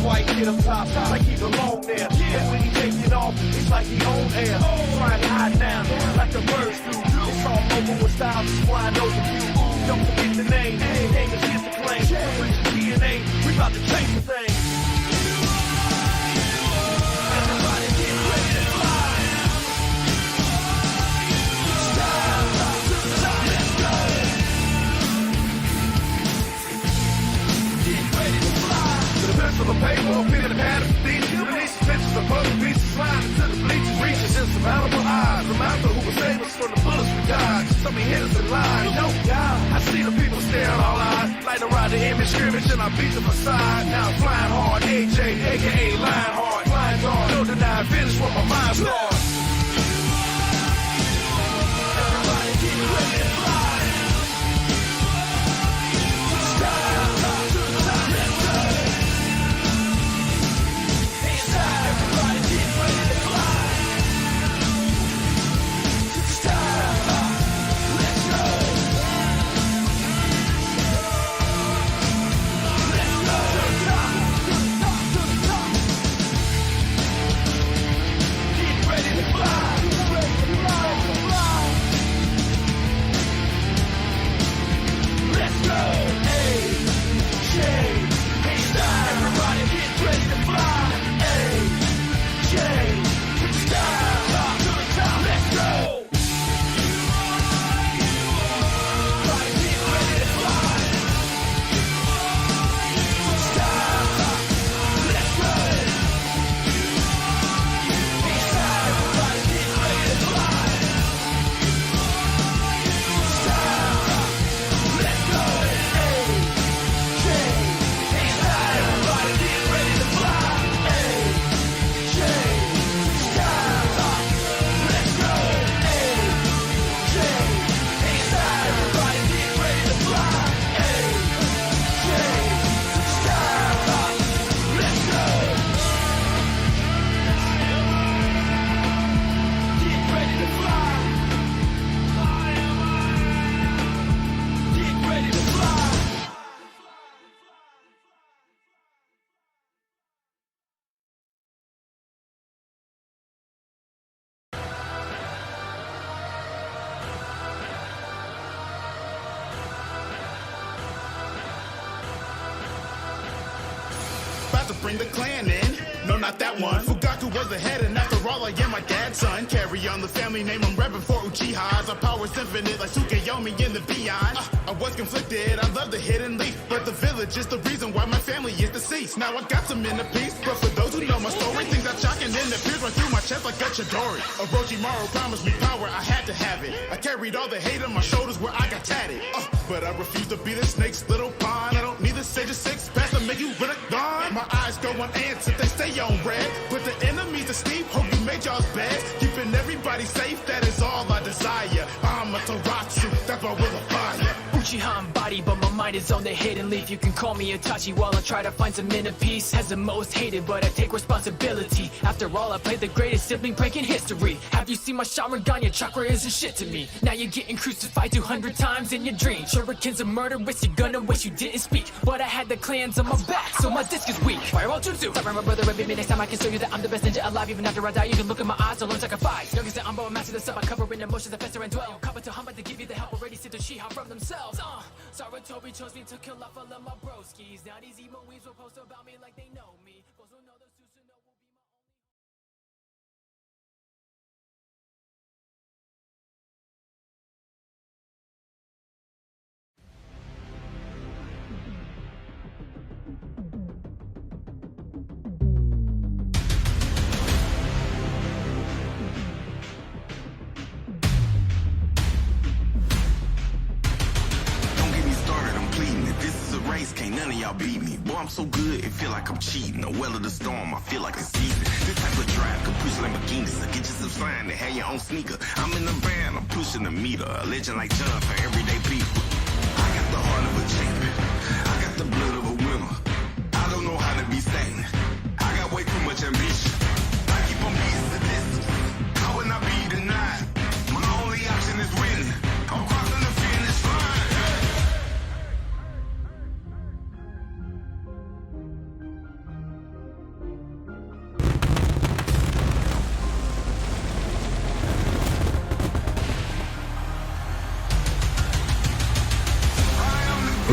white kid up top, like he belong there. And when he taking off, it's like he own air. Trying to hide down, like the birds do. It's all over with styles, just flying over you. Don't forget the name, game is his to claim. With your DNA, we about to change the thing. Everybody get ready to fly. Let's go. Get ready to fly. To the best of the paper, pen and pad of these. Release pictures of puzzle pieces, sliding to the bleachers, reaches insurmountable eyes. Remember who was saved us from the bullets we died. So many hitters in line, no doubt. I see the people staring all eyes, like to ride the image scrimmage, and I beat them aside. Now I'm flying hard, AJ, aka Lionheart, flying guard, no deny, finish what my mind starts. Everybody get ready to fly. To bring the clan in, no, not that one. Fugaku was the head, and after all, I am my dad's son. Carry on the family name, I'm repping for Uchihas. Our power's infinite, like Tsukuyomi in the beyond. I was conflicted, I love the hidden leaf, but the village is the reason why my family is deceased. Now I got some inner peace, but for those who know my story, things are shocking and it feels right through my chest like a Chidori. Orochimaru promised me power, I had to have it. I carried all the hate on my shoulders where I got tatted. But I refuse to be the snake's little pawn. I don't need the sage of six packs to make you really gone. My eyes go on ants if they stay on red. Put the enemies to sleep, hope you made y'all's beds. Keeping everybody safe, that is all I desire. I'm a Taratsu, that's my will of fire. Uchiha embodied, but my mind is on the hidden leaf. You can call me Itachi while I try to find some inner peace. As the most hated, but I take responsibility. After all, I played the greatest sibling prank in history. Have you seen my Sharingan? Your chakra isn't shit to me. Now you're getting crucified 200 times in your dreams. Shurikens are murderous, you're gonna wish you didn't speak. But I had the clans on my back, so my disc is weak. Fireball Jutsu! Sorry, my brother, and maybe next time I can show you that I'm the best ninja alive. Even after I die, you can look in my eyes, so learn like a fight. Youngest that I'm a master the stuff I cover in emotions that fester and dwell. Cover to Hama to give you the help already see the Shiha from themselves. Saratobi chose me to kill off all of my broskies. Now these emo weaves will post about me like they know me. Those who know the Susanoo will be my race, can't none of y'all beat me. Boy, I'm so good, it feel like I'm cheating. A well of the storm, I feel like a season. This type of drive could push Lamborghinis. So get you some sign to have your own sneaker. I'm in the van, I'm pushing the meter. A legend like John for everyday people. I got the heart of a champion. I got the blood of a winner. I don't know how to be stagnant. I got way too much ambition. I keep on beating the distance. How would I be denied? My only option is winning. I'm crossing the finish line.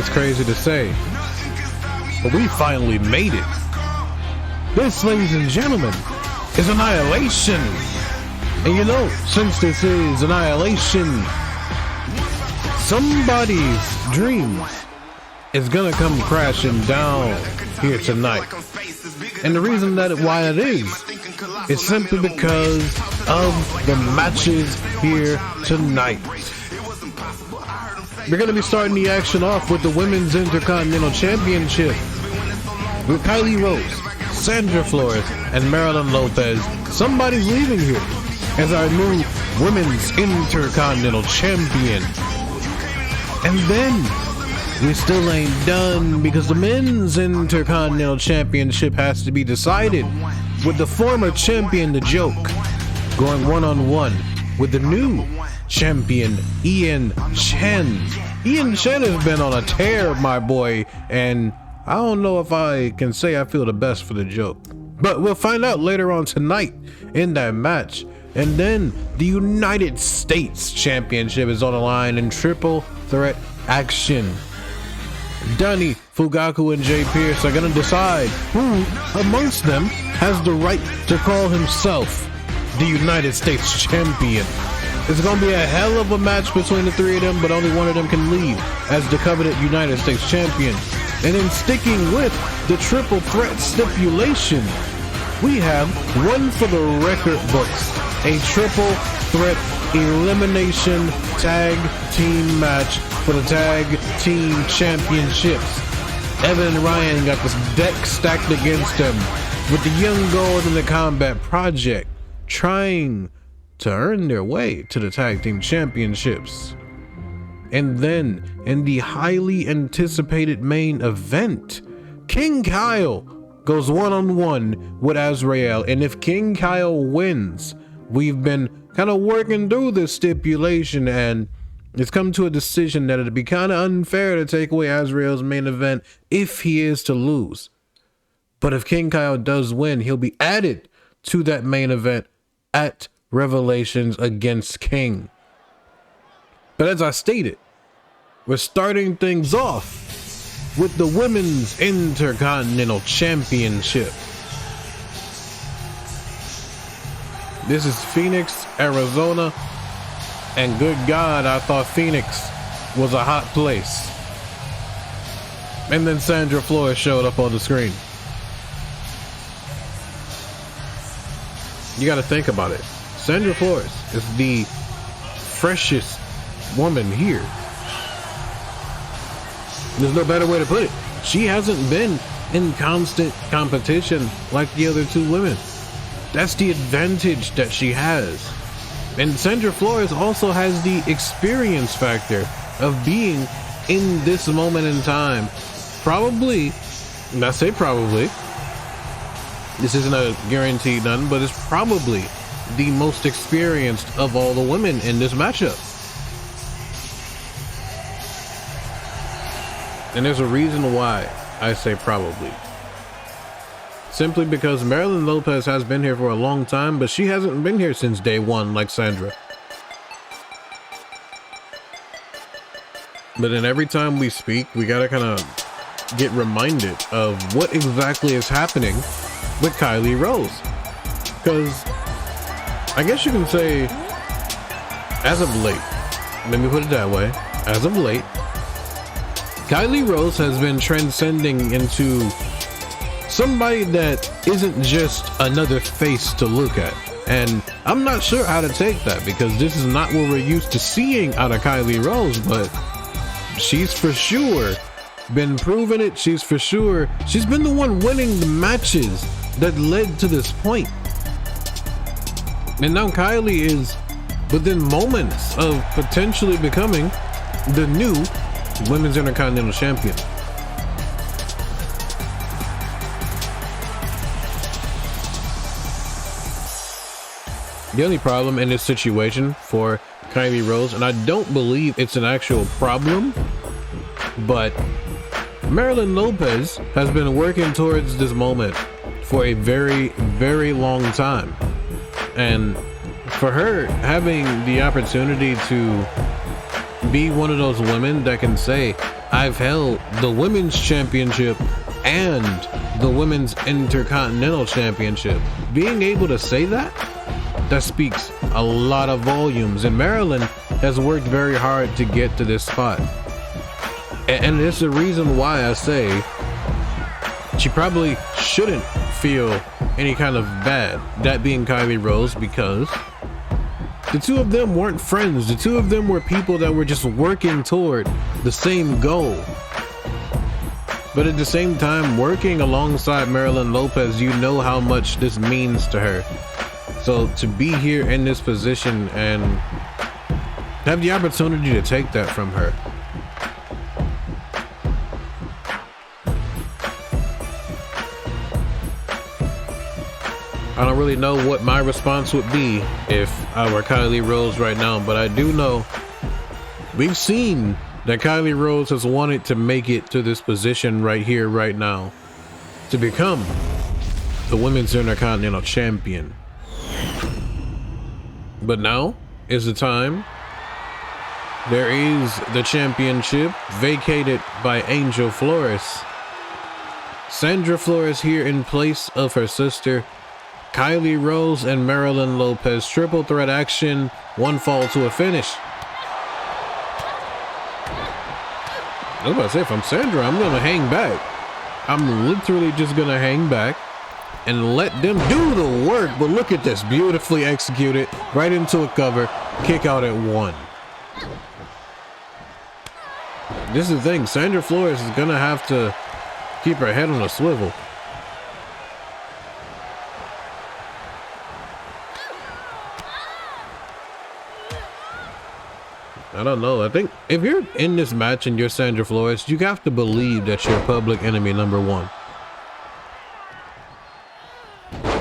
It's crazy to say, but we finally made it. This, ladies and gentlemen, is Annihilation. And you know, since this is Annihilation, somebody's dream is gonna come crashing down here tonight. And the reason why it is simply because of the matches here tonight. We're gonna be starting the action off with the Women's Intercontinental Championship with Kylie Rose, Sandra Flores, and Marilyn Lopez. Somebody's leaving here as our new Women's Intercontinental Champion. And then we still ain't done, because the Men's Intercontinental Championship has to be decided with the former champion, The Joke, going one-on-one with the new champion, Ian Chen. Ian Chen has been on a tear, my boy, and I don't know if I can say I feel the best for The Joke. But we'll find out later on tonight in that match. And then the United States Championship is on the line in triple threat action. Dunny, Fugaku, and Jay Pierce are gonna decide who amongst them has the right to call himself the United States Champion. It's gonna be a hell of a match between the three of them, but only one of them can leave as the coveted United States Champion. And then sticking with the triple threat stipulation, we have one for the record books, a triple threat elimination tag team match for the tag team championships. Evan and Ryan got this deck stacked against them, with the Young Gold and the Combat Project trying to earn their way to the tag team championships. And then in the highly anticipated main event, King Kyle goes one-on-one with Azrael. And if King Kyle wins, we've been kind of working through this stipulation, and it's come to a decision that it'd be kind of unfair to take away Azrael's main event if he is to lose. But if King Kyle does win, he'll be added to that main event at Revelations against King. But as I stated, we're starting things off with the Women's Intercontinental Championship. This is Phoenix, Arizona, and good God, I thought Phoenix was a hot place. And then Sandra Flores showed up on the screen. You gotta think about it. Sandra Flores is the freshest woman here. There's no better way to put it. She hasn't been in constant competition like the other two women. That's the advantage that she has. And Sandra Flores also has the experience factor of being in this moment in time. Probably, and I say probably, this isn't a guaranteed none, but it's probably the most experienced of all the women in this matchup. And there's a reason why I say probably. Simply because Marilyn Lopez has been here for a long time, but she hasn't been here since day one like Sandra. But then every time we speak, we gotta kind of get reminded of what exactly is happening with Kylie Rose. Because I guess you can say, as of late, let me put it that way, as of late, Kylie Rose has been transcending into somebody that isn't just another face to look at. And I'm not sure how to take that, because this is not what we're used to seeing out of Kylie Rose, but she's for sure been proving it. She's been the one winning the matches that led to this point. And now Kylie is within moments of potentially becoming the new Women's Intercontinental Champion. The only problem in this situation for Kylie Rose, and I don't believe it's an actual problem, but Marilyn Lopez has been working towards this moment for a very, very long time. And for her having the opportunity to be one of those women that can say, I've held the women's championship and the women's intercontinental championship. Being able to say that, that speaks a lot of volumes. And Maryland has worked very hard to get to this spot. And it's the reason why I say she probably shouldn't feel any kind of bad, that being Kylie Rose, because the two of them weren't friends. The two of them were people that were just working toward the same goal. But at the same time, working alongside Marilyn Lopez, you know how much this means to her. So to be here in this position and have the opportunity to take that from her, I don't really know what my response would be if I were Kylie Rose right now, but I do know we've seen that Kylie Rose has wanted to make it to this position right here, right now, to become the Women's Intercontinental Champion. But now is the time. There is the championship vacated by Angel Flores. Sandra Flores here in place of her sister Kylie Rose and Marilyn Lopez. Triple threat action, one fall to a finish. I was about to say, if I'm Sandra, I'm gonna hang back. I'm literally just gonna hang back and let them do the work. But look at this, beautifully executed, right into a cover, kick out at one. This is the thing, Sandra Flores is gonna have to keep her head on a swivel. I don't know. I think if you're in this match and you're Sandra Flores, you have to believe that you're public enemy number one.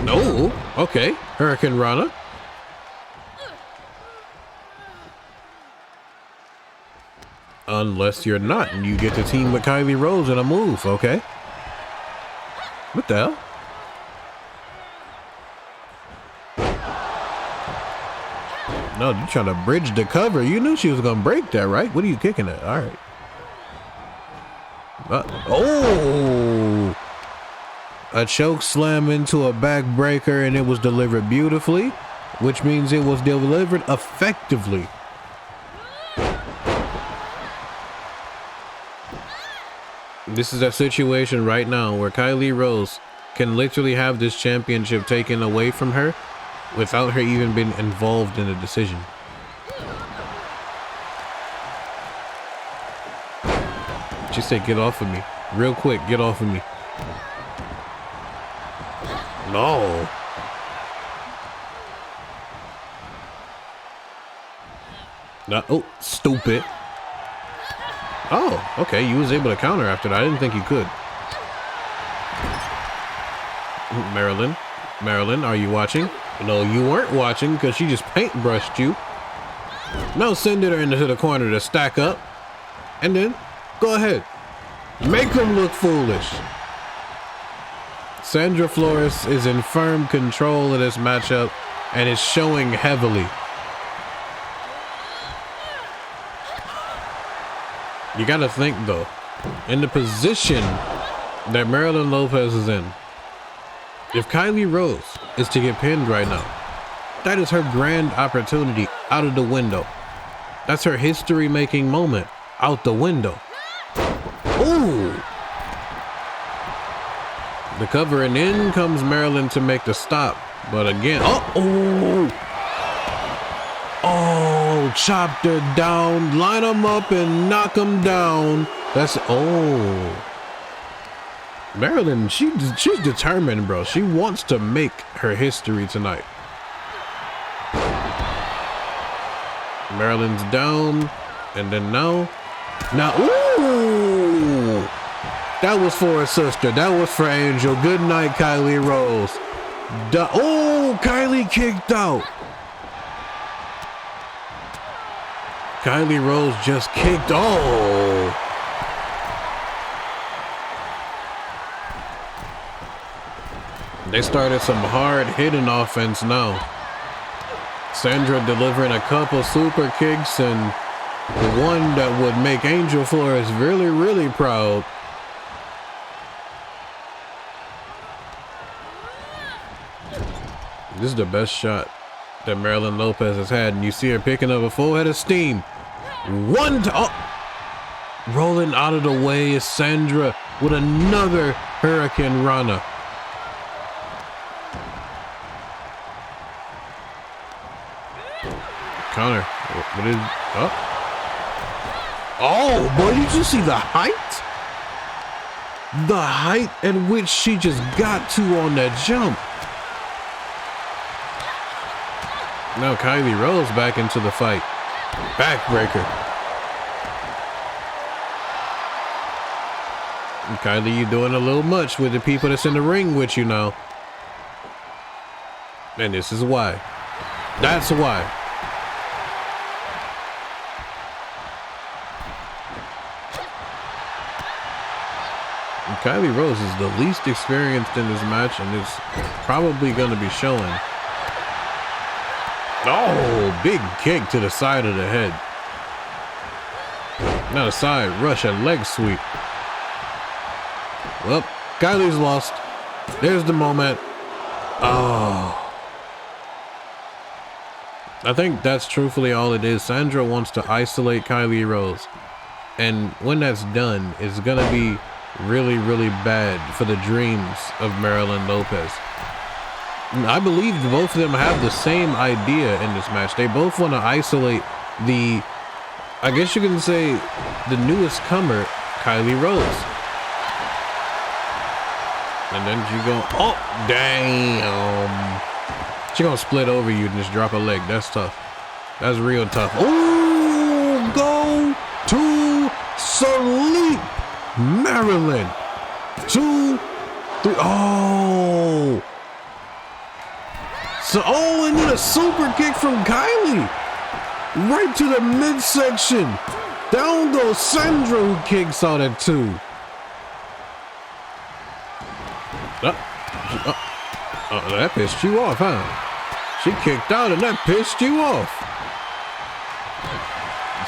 No. Okay. Hurricane Rana. Unless you're not and you get to team with Kylie Rose in a move. Okay. What the hell? No, you're trying to bridge the cover. You knew she was gonna break that, right? What are you kicking at? All right. Oh! A choke slam into a back breaker, and it was delivered beautifully, which means it was delivered effectively. This is a situation right now where Kylie Rose can literally have this championship taken away from her without her even being involved in the decision. She said, get off of me. Real quick, get off of me. No. No. Oh, stupid. Oh, okay. You was able to counter after that. I didn't think you could. Marilyn. Marilyn, are you watching? No, you weren't watching because she just paintbrushed you. Now send her into the corner to stack up. And then go ahead. Make them look foolish. Sandra Flores is in firm control of this matchup and is showing heavily. You gotta think though, in the position that Marilyn Lopez is in, if Kylie Rose is to get pinned right now, that is her grand opportunity out of the window. That's her history-making moment out the window. Ooh! The cover, and in comes Marilyn to make the stop. But again, oh! Oh, chopped her down, line them up and knock them down. That's, oh. Marilyn, she's determined, bro. She wants to make her history tonight. Marilyn's down, and then now, ooh! That was for her sister. That was for Angel. Good night, Kylie Rose. Oh, Kylie kicked out. Kylie Rose just kicked. Oh. They started some hard hitting offense now. Sandra delivering a couple super kicks and The one that would make Angel Flores really, really proud. This is the best shot that Marilyn Lopez has had, and you see her picking up a full head of steam. Rolling out of the way is Sandra with another Hurricane Rana. Connor, what is up? Oh boy, did you see the height? The height at which she just got to on that jump. Now Kylie Rose back into the fight. Backbreaker. And Kylie, you doing a little much with the people that's in the ring with you now. And this is why. That's why. And Kylie Rose is the least experienced in this match and is probably going to be showing. Oh, big kick to the side of the head. Not a side rush, a leg sweep. Well, Kylie's lost. There's the moment. Oh. I think that's truthfully all it is. Sandra wants to isolate Kylie Rose. And when that's done, it's going to be really, really bad for the dreams of Marilyn Lopez. I believe both of them have the same idea in this match. They both want to isolate the, I guess you can say, the newest comer, Kylie Rose. And then she go, oh, damn. She gonna split over you and just drop a leg. That's tough. That's real tough. Oh, go to sleep, Marilyn. 2, 3. Oh. So, oh, and then a super kick from Kylie. Right to the midsection. Down goes Sandra, who kicks out at 2. That pissed you off, huh? She kicked out and that pissed you off.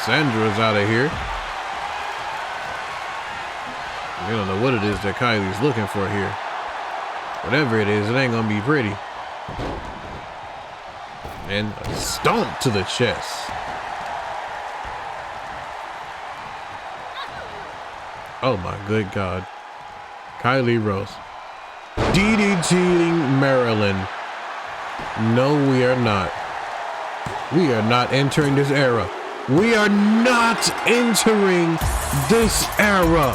Sandra's out of here. We don't know what it is that Kylie's looking for here. Whatever it is, it ain't gonna be pretty. And a stomp to the chest. Oh my good God. Kylie Rose. DDTing Marilyn. No, we are not. We are not entering this era. We are not entering this era.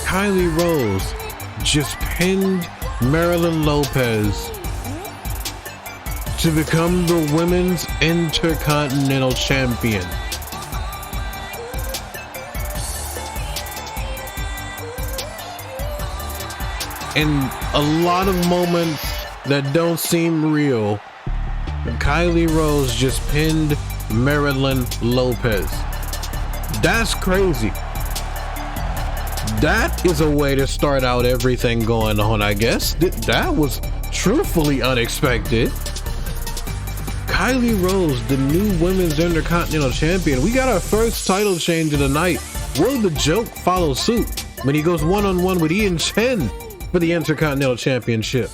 Kylie Rose just pinned Marilyn Lopez to become the Women's Intercontinental Champion. In a lot of moments that don't seem real, Kylie Rose just pinned Marilyn Lopez. That's crazy. That is a way to start out everything going on, I guess. That was truthfully unexpected. Kylie Rose, the new Women's Intercontinental Champion. We got our first title change of the night. Will the joke follow suit when he goes one-on-one with Ian Chen for the Intercontinental Championship?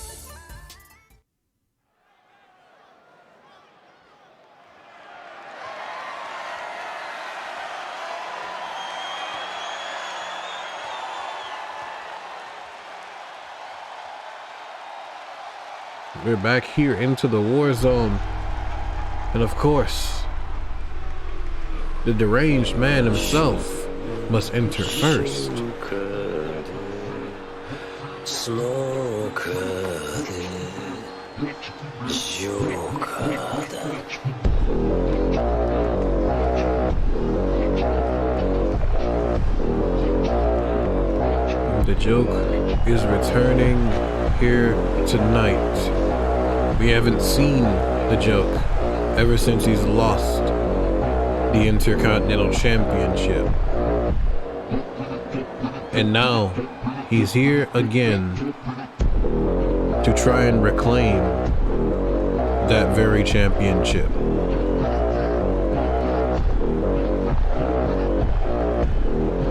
We're back here into the Warzone. And of course, the deranged man himself must enter first. The joke is returning here tonight. We haven't seen the joke ever since he's lost the Intercontinental Championship. And now he's here again to try and reclaim that very championship.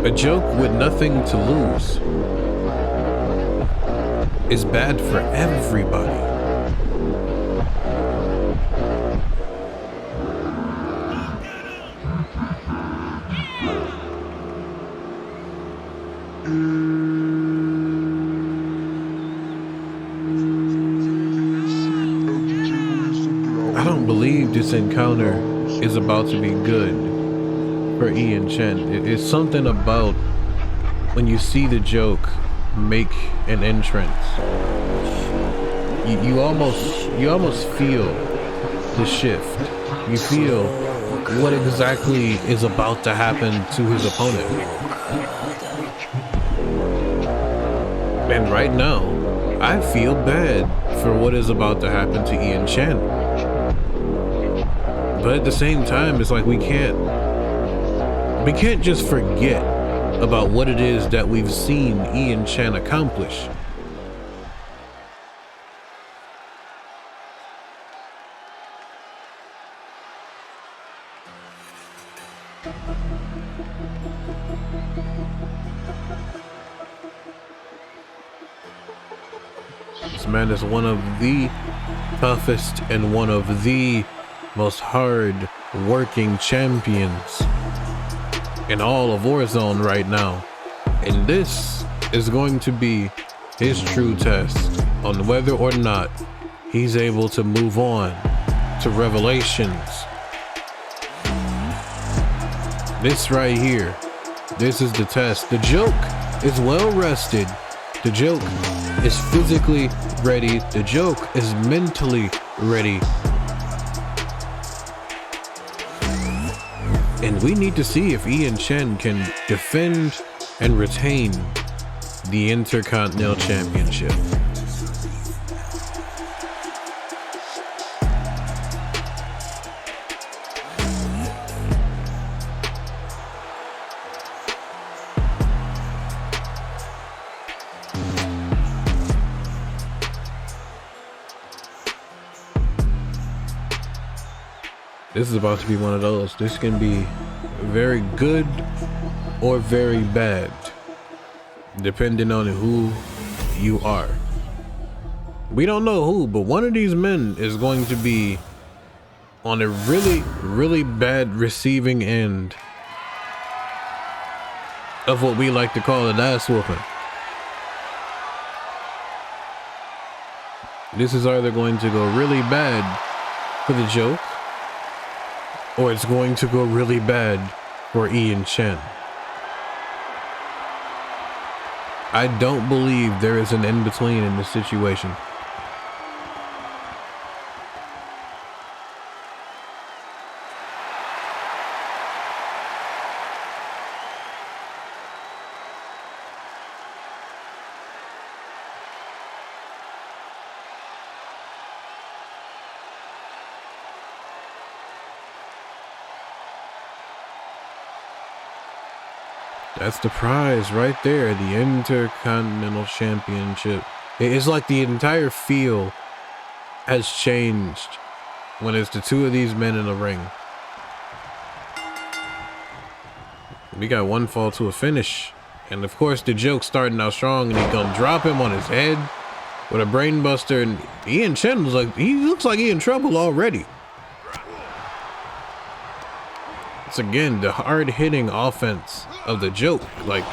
A joke with nothing to lose is bad for everybody. I don't believe this encounter is about to be good for Ian Chen. It's something about when you see the joke make an entrance. You almost feel the shift. You feel what exactly is about to happen to his opponent. And right now, I feel bad for what is about to happen to Ian Chen. But at the same time, it's like we can't just forget about what it is that we've seen Ian Chen accomplish. This man is one of the toughest and one of the most hard working champions in all of Warzone right now. And this is going to be his true test on whether or not he's able to move on to Revelations. This right here, this is the test. The joke is well rested. The joke is physically ready. The joke is mentally ready. And we need to see if Ian Chen can defend and retain the Intercontinental Championship. This is about to be one of those. This can be very good or very bad, depending on who you are. We don't know who, but one of these men is going to be on a really, really bad receiving end of what we like to call an ass whooping. This is either going to go really bad for the joke, or it's going to go really bad for Ian Chen. I don't believe there is an in-between in this situation. That's the prize right there, the Intercontinental Championship. It's like the entire feel has changed when it's the two of these men in the ring. We got one fall to a finish. And of course the joke's starting out strong and he's gonna drop him on his head with a brain buster, and Ian Chen looks like he in trouble already. It's again the hard-hitting offense of the joke. Like,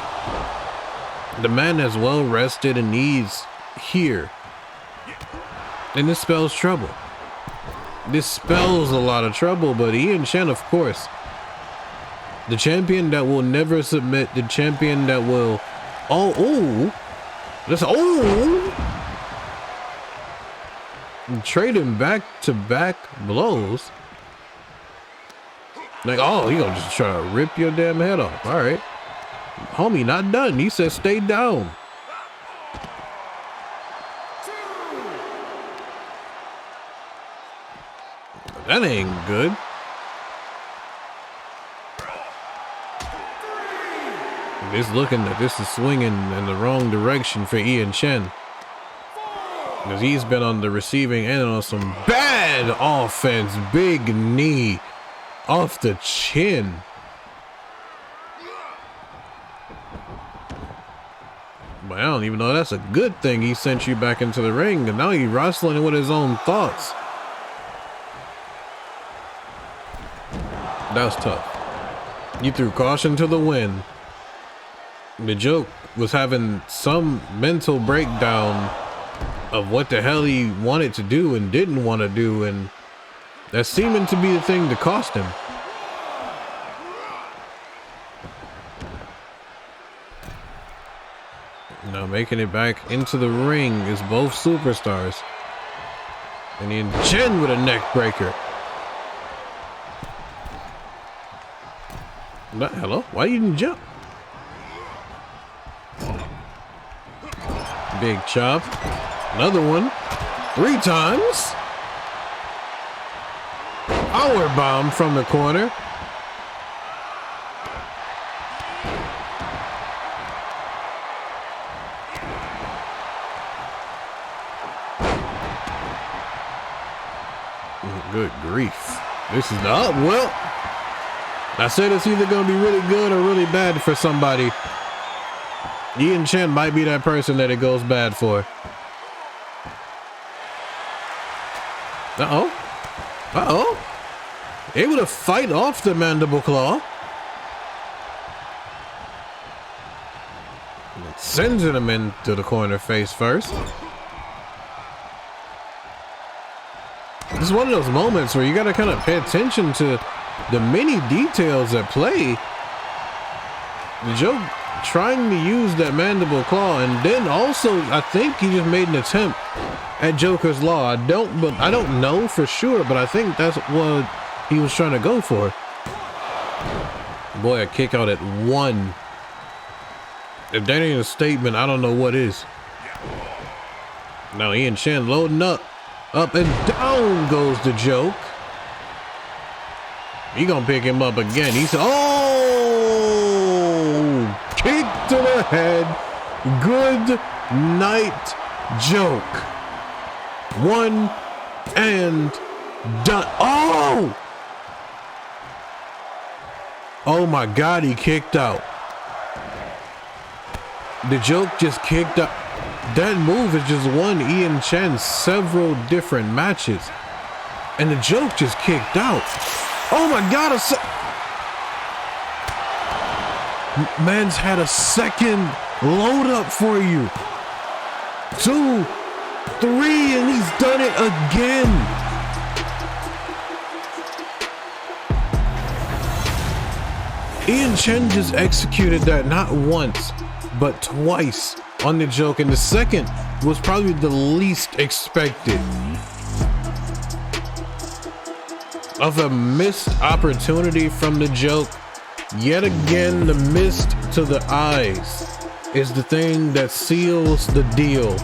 the man is well rested and he's here, and this spells trouble. This spells a lot of trouble. But Ian Chen, of course, the champion that will never submit, the champion that will trading back-to-back blows. Like, oh, he gonna just try to rip your damn head off. All right, homie, not done. He said stay down. That ain't good. It's looking like this is swinging in the wrong direction for Ian Chen, because he's been on the receiving end on some bad bad offense. Big knee off the chin. But I don't even know that's a good thing. He sent you back into the ring, and now he's wrestling with his own thoughts. That's tough. You threw caution to the wind. The joke was having some mental breakdown of what the hell he wanted to do and didn't want to do, and that's seeming to be the thing to cost him. Now making it back into the ring is both superstars. And then Chen with a neck breaker. Hello? Why you didn't jump? Big chop. Another one. 3 times. Power bomb from the corner. Good grief. This is not, well, I said it's either going to be really good or really bad for somebody. Ian Chen might be that person that it goes bad for. Uh-oh. Uh-oh. Able to fight off the mandible claw. Sends him into the corner face first. This is one of those moments where you got to kind of pay attention to the many details at play. The joke trying to use that mandible claw, and then also I think he just made an attempt at Joker's Law. I don't know for sure, but I think that's what he was trying to go for. Boy, a kick out at 1. If that ain't a statement, I don't know what is. Now Ian Chen loading up. Up and down goes the joke. He gonna pick him up again. He said, oh, kick to the head. Good night, joke. 1 and done. Oh my God, he kicked out. The joke just kicked out. That move has just won Ian Chen several different matches. And the joke just kicked out. Oh my God, man's had a second load up for you. 2, 3, and he's done it again. Ian Chen just executed that not once, but twice on the joke, and the second was probably the least expected. Of a missed opportunity from the joke, yet again the mist to the eyes is the thing that seals the deal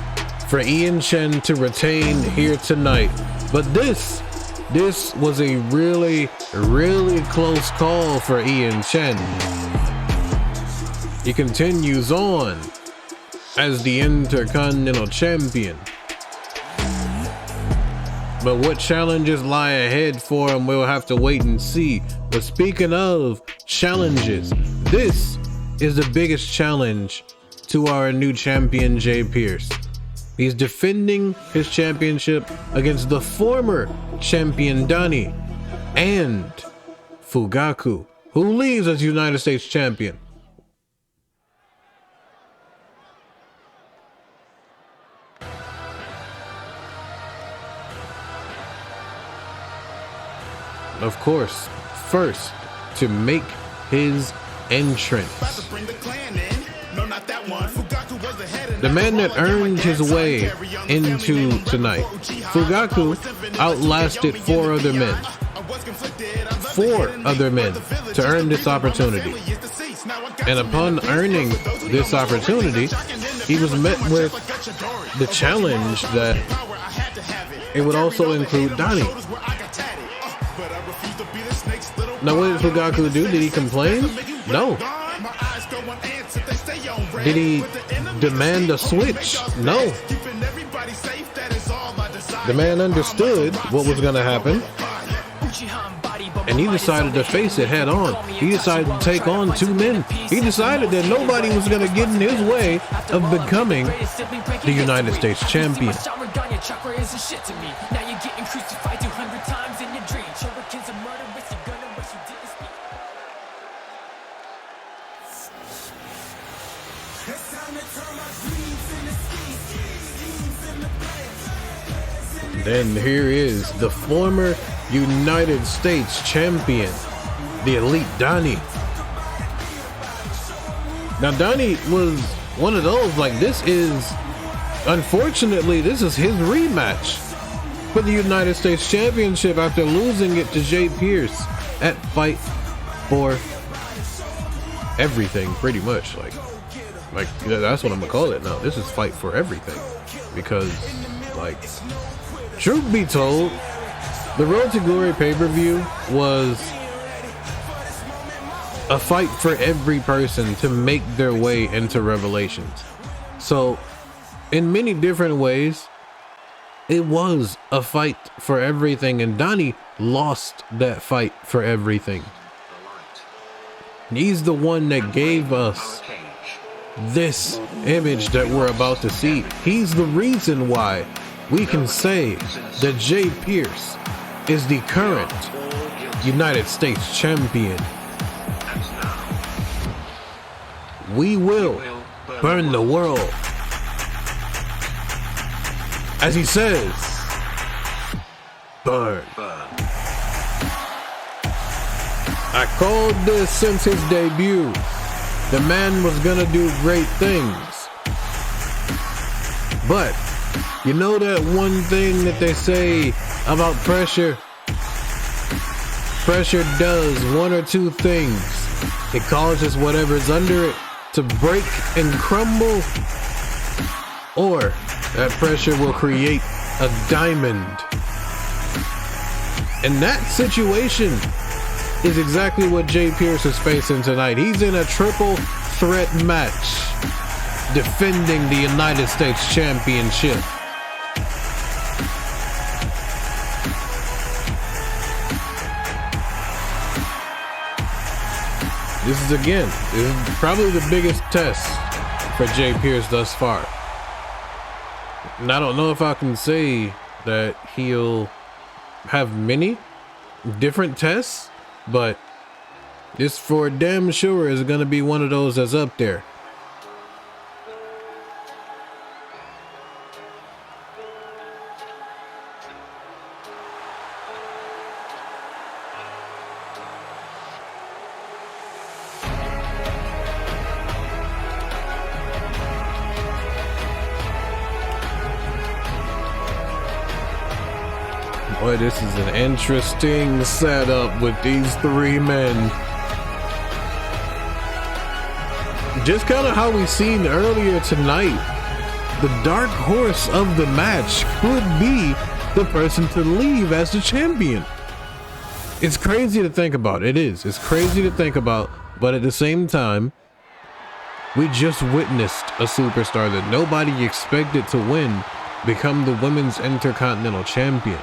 for Ian Chen to retain here tonight. But this was a really, really close call for Ian Chen. He continues on as the Intercontinental Champion. But what challenges lie ahead for him, we'll have to wait and see. But speaking of challenges, this is the biggest challenge to our new champion, Jay Pierce. He's defending his championship against the former champion, Donnie, and Fugaku, who leaves as United States champion. Of course, first to make his entrance, the man that earned his way into tonight. Fugaku outlasted 4 other men. 4 other men to earn this opportunity. And upon earning this opportunity, he was met with the challenge that it would also include Donnie. Now, what did Fugaku do? Did he complain? No. Did he demand a switch? No. The man understood what was going to happen, and he decided to face it head on. He decided to take on two men. He decided that nobody was going to get in his way of becoming the United States champion. Then here is the former United States champion, the Elite Donnie. Now Donnie was one of those, like, unfortunately, this is his rematch for the United States Championship after losing it to Jay Pierce at Fight for Everything, pretty much. Like that's what I'm gonna call it now. This is Fight for Everything, because, like, truth be told, the Road to Glory pay-per-view was a fight for every person to make their way into Revelations. So, in many different ways, it was a fight for everything, and Donnie lost that fight for everything. He's the one that gave us this image that we're about to see. He's the reason why we can say that Jay Pierce is the current United States champion. We will burn the world. As he says, burn. I called this since his debut. The man was gonna do great things. But you know that one thing that they say about pressure? Pressure does one or two things. It causes whatever's under it to break and crumble, or that pressure will create a diamond. And that situation is exactly what Jay Pierce is facing tonight. He's in a triple threat match, defending the United States Championship. This is probably the biggest test for Jay Pierce thus far. And I don't know if I can say that he'll have many different tests, but this for damn sure is going to be one of those that's up there. Boy, this is an interesting setup with these three men. Just kind of how we seen earlier tonight, the dark horse of the match could be the person to leave as the champion. It's crazy to think about. It is. It's crazy to think about. But at the same time, we just witnessed a superstar that nobody expected to win become the Women's Intercontinental Champion.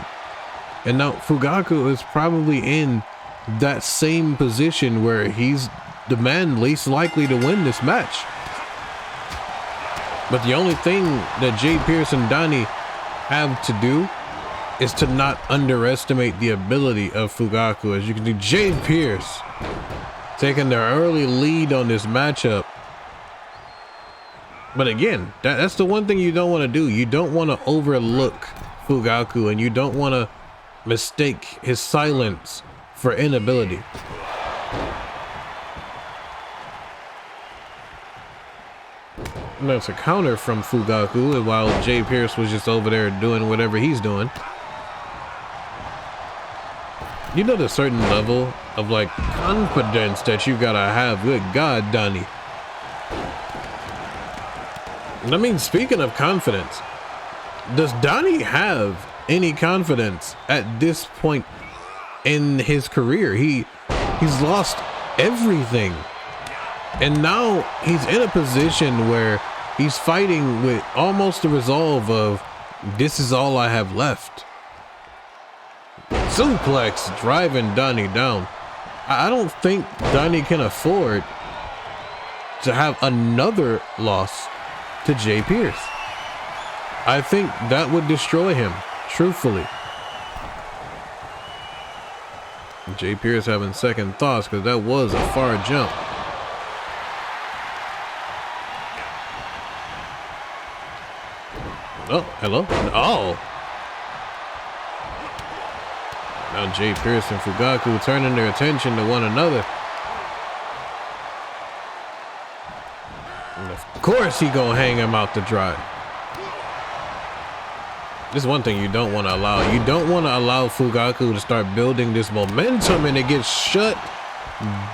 And now Fugaku is probably in that same position where he's the man least likely to win this match. But the only thing that Jay Pierce and Donnie have to do is to not underestimate the ability of Fugaku. As you can see, Jay Pierce taking their early lead on this matchup. But again, that's the one thing you don't want to do. You don't want to overlook Fugaku, and you don't want to mistake his silence for inability. And that's a counter from Fugaku while Jay Pierce was just over there doing whatever he's doing. You know, the certain level of like confidence that you gotta have. Good God, Donnie. And I mean, speaking of confidence, does Donnie have any confidence at this point in his career? He's lost everything, and now he's in a position where he's fighting with almost the resolve of This is all I have left. Suplex driving Donnie down. I don't think Donnie can afford to have another loss to Jay Pierce. I think that would destroy him, truthfully. Jay Pierce having second thoughts because that was a far jump. Oh, hello? Oh! Now Jay Pierce and Fugaku turning their attention to one another. And of course he gonna hang him out to dry. This is one thing you don't want to allow. You don't want to allow Fugaku to start building this momentum and it gets shut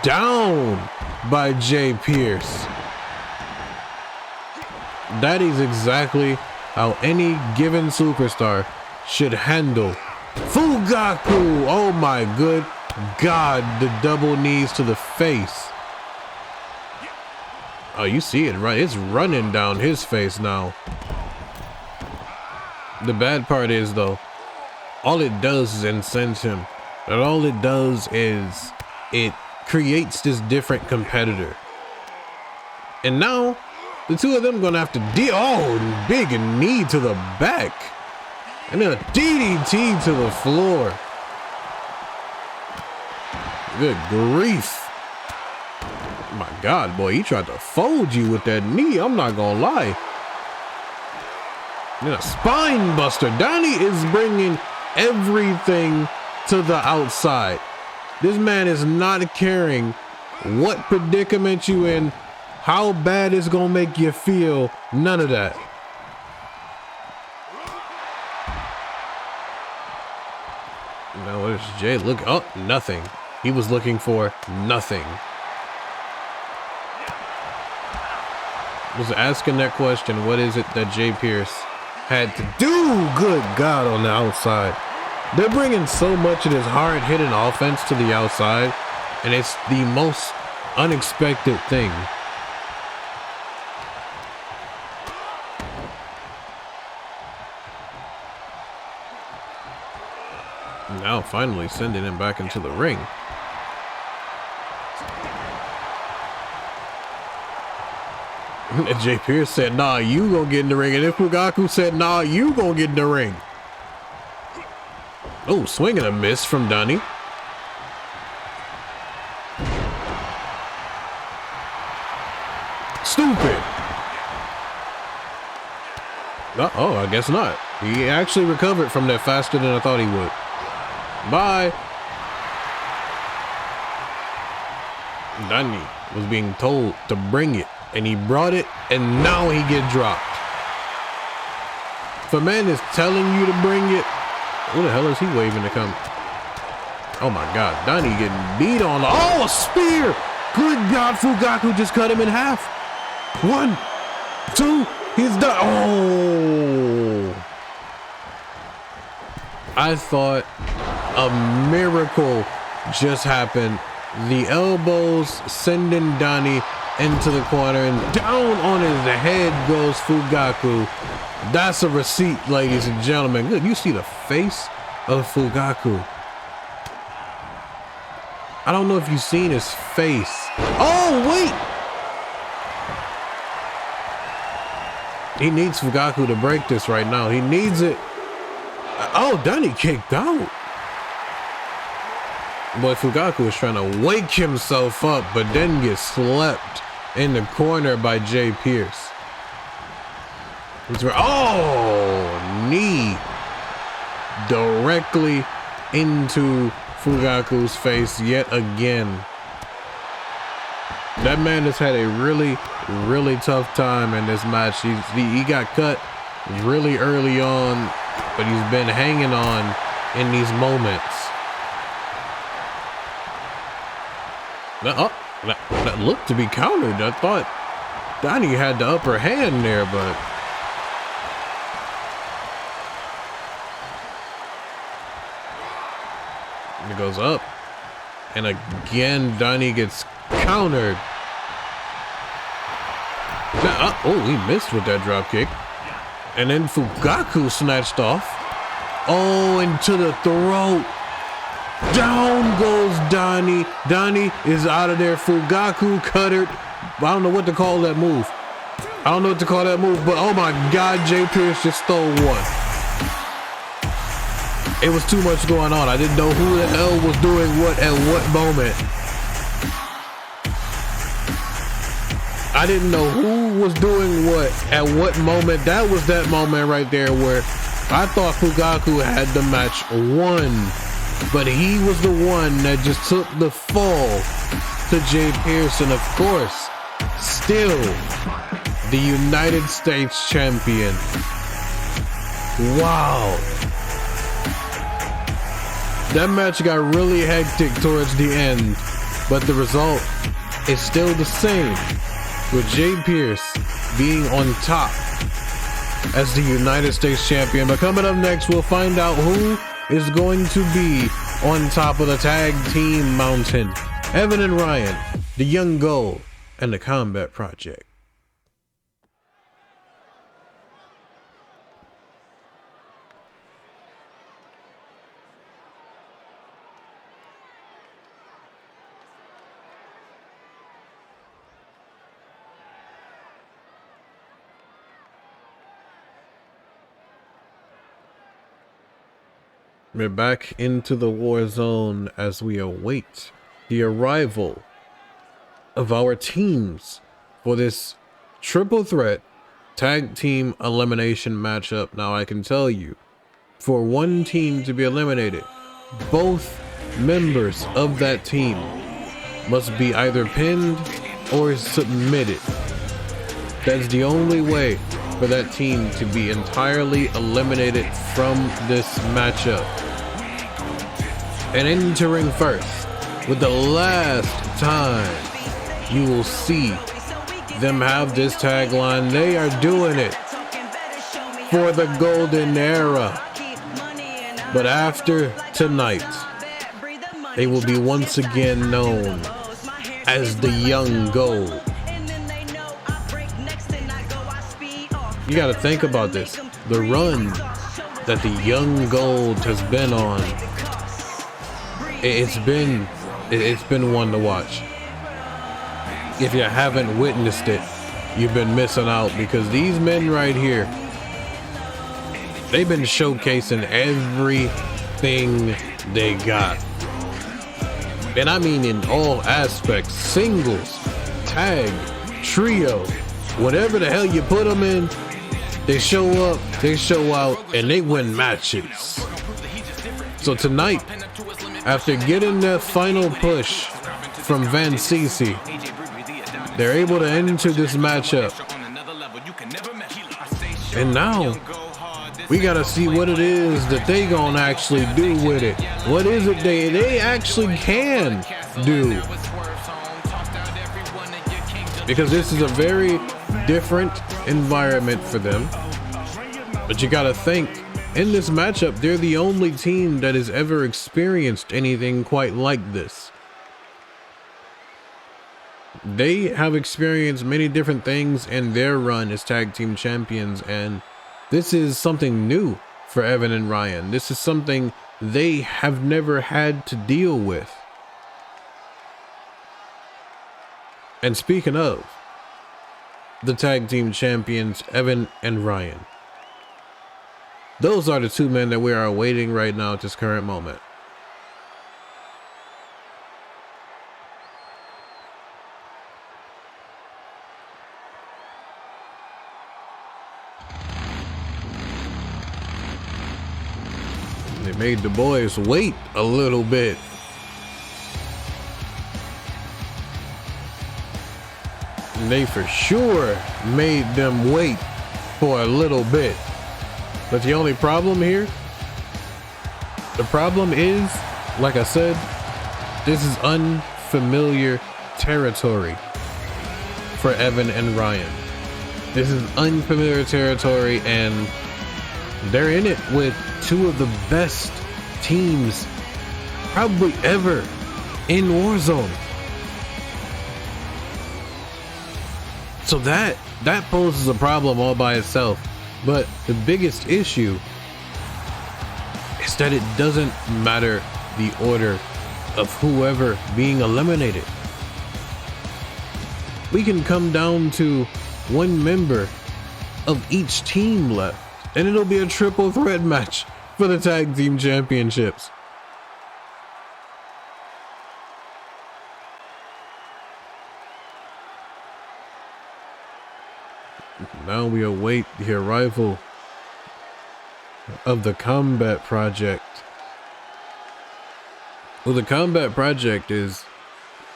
down by Jay Pierce. That is exactly how any given superstar should handle Fugaku. Oh my good God, the double knees to the face. Oh, you see it, right? It's running down his face now. The bad part is, though, all it does is incense him. And all it does is it creates this different competitor. And now the two of them gonna have to deal. Oh, big knee to the back. And then a DDT to the floor. Good grief. My God, boy, he tried to fold you with that knee. I'm not gonna lie. And a spine buster. Donnie is bringing everything to the outside. This man is not caring what predicament you in, how bad it's gonna make you feel. None of that. Now where's Jay? Look, oh, nothing. He was looking for nothing. Was asking that question, what is it that Jay Pierce had to do? Good God, on the outside. They're bringing so much of this hard-hitting offense to the outside, and it's the most unexpected thing. Now finally sending him back into the ring. And Jay Pierce said, nah, you gonna get in the ring. And if Fugaku said, nah, you gonna get in the ring. Oh, swing and a miss from Donnie. Stupid. Oh, I guess not. He actually recovered from that faster than I thought he would. Bye. Donnie was being told to bring it, and he brought it, and now he get dropped. If a man is telling you to bring it, who the hell is he waving to come? Oh my God, Donnie getting beat on. Oh, a spear! Good God, Fugaku just cut him in half. 1, 2, he's done. Oh! I thought a miracle just happened. The elbows sending Donnie into the corner, and down on his head goes Fugaku. That's a receipt, ladies and gentlemen. Good, you see the face of Fugaku. I don't know if you've seen his face. Oh, wait! He needs Fugaku to break this right now. He needs it. Oh, Donnie kicked out. But Fugaku is trying to wake himself up, but then gets slept in the corner by Jay Pierce. Oh, knee directly into Fugaku's face yet again. That man has had a really tough time in this match. He got cut really early on, but he's been hanging on in these moments. That looked to be countered. I thought Donnie had the upper hand there, but it goes up, and again Donnie gets countered. Oh, he missed with that drop kick. And then Fugaku snatched off. Oh, into the throat. Down goes Donnie. Donnie is out of there. Fugaku cuttered. I don't know what to call that move. But oh my God, Jay Pierce just stole one. It was too much going on. I didn't know who the hell was doing what at what moment. I didn't know who was doing what at what moment. That was that moment right there where I thought Fugaku had the match won, but he was the one that just took the fall to Jay Pierce, and of course, still the United States champion. Wow. That match got really hectic towards the end, but the result is still the same, with Jay Pierce being on top as the United States champion. But coming up next, we'll find out who is going to be on top of the tag team mountain. Evan and Ryan, the Young Gold, and the Combat Project. We're back into the war zone as we await the arrival of our teams for this triple threat tag team elimination matchup. Now I can tell you, for one team to be eliminated, both members of that team must be either pinned or submitted. That's the only way for that team to be entirely eliminated from this matchup. And entering first, with the last time you will see them have this tagline, they are doing it for the golden era. But after tonight, they will be once again known as the Young Gold. You gotta think about this. The run that the Young Gold has been on, it's been one to watch. If you haven't witnessed it, you've been missing out, because these men right here, they've been showcasing everything they got. And I mean in all aspects, singles, tag, trio, whatever the hell you put them in, they show up, they show out, and they win matches. So tonight, after getting that final push from Van Cece, they're able to enter this matchup. And now, we gotta see what it is that they gonna actually do with it. What is it they actually can do? Because this is a very different environment for them. But you gotta think, in this matchup, they're the only team that has ever experienced anything quite like this. They have experienced many different things in their run as tag team champions, and this is something new for Evan and Ryan. This is something they have never had to deal with. And speaking of the tag team champions, Evan and Ryan, those are the two men that we are awaiting right now at this current moment. They made the boys wait a little bit. And they for sure made them wait for a little bit. But the only problem here, the problem is, like I said, this is unfamiliar territory for Evan and Ryan. This is unfamiliar territory, and they're in it with two of the best teams probably ever in Warzone. So that poses a problem all by itself. But the biggest issue is that it doesn't matter the order of whoever being eliminated. We can come down to one member of each team left, and it'll be a triple threat match for the tag team championships. Now we await the arrival of the Combat Project. Well, the Combat Project is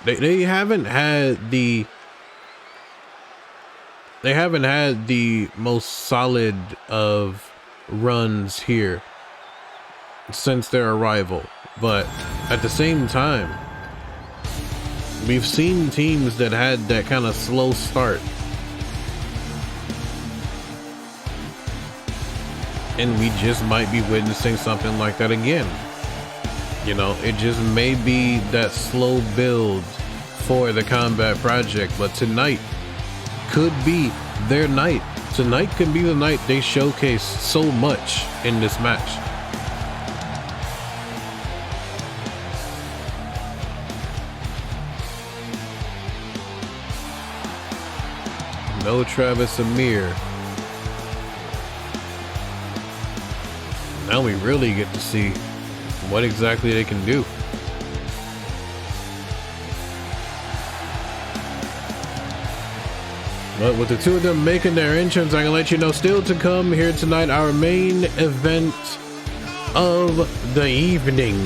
they haven't had the most solid of runs here since their arrival, but at the same time, we've seen teams that had that kind of slow start, and we just might be witnessing something like that again. You know, it just may be that slow build for the Combat Project, but tonight could be their night. Tonight could be the night they showcase so much in this match. No Travis Amir. Now we really get to see what exactly they can do. But with the two of them making their entrance, I can let you know still to come here tonight, our main event of the evening.